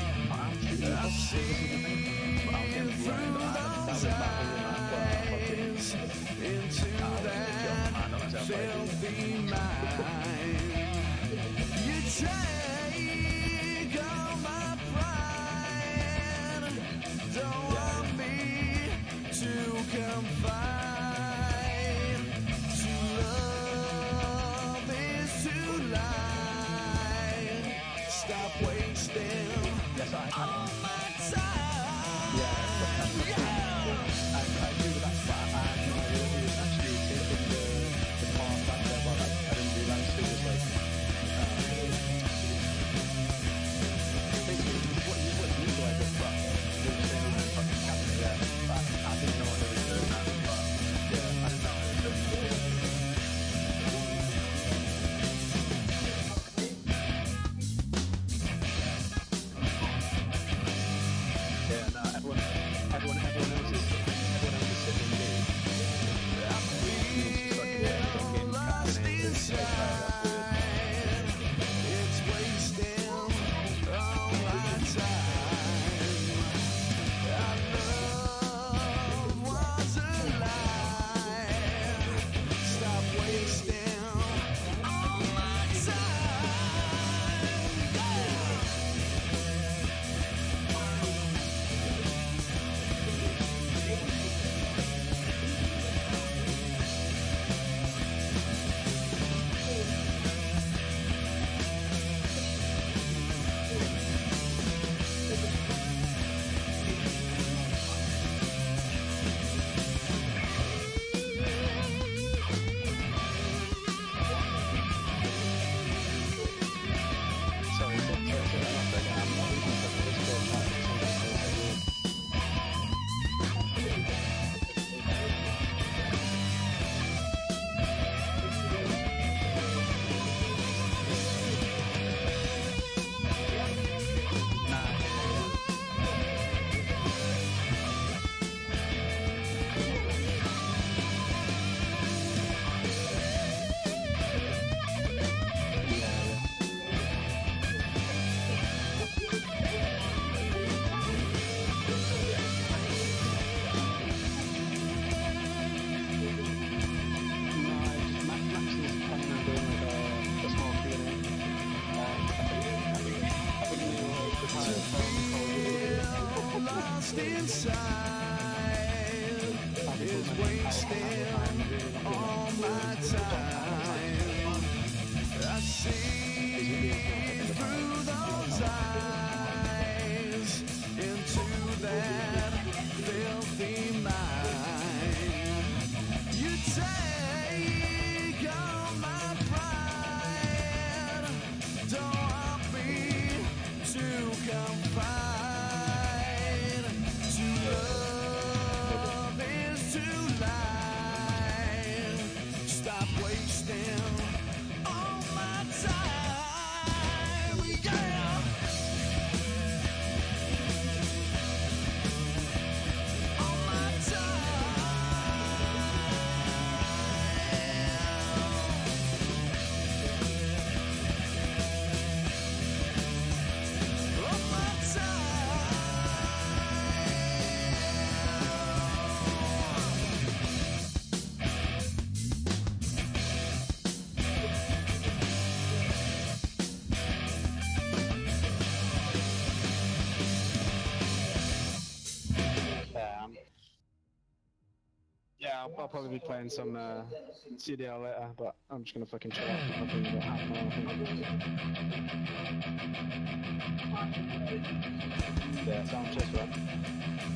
Speaker 3: I'm shooting up, this is the thing, but I was getting blind. That was that fucking
Speaker 1: into that filthy mind. You take all my pride. Don't want me to confide. To love is to lie. Stop wasting all my time.
Speaker 3: I agree with that, but I had no idea he was actually taking the path back there, but I didn't realise it was like, basically, what he was neutralised it, but they were saying that fucking captain there, but I didn't know what they were doing that, but yeah, I didn't know what they were doing. Yeah, no, everyone else is sitting in there.
Speaker 1: Lost inside, it's wasting all my time. Our love was a lie. Stop wasting all my time.
Speaker 3: Sorry, say that last bit again. I'm not even looking at this board, but sometimes I say
Speaker 1: Lost inside is wasting all my time. I see through those eyes into that filthy mind.
Speaker 3: Yeah, I'll probably be playing some CDL later, but I'm just gonna fucking chill out for fucking about half an hour. I think. Yeah, sound cheers for that.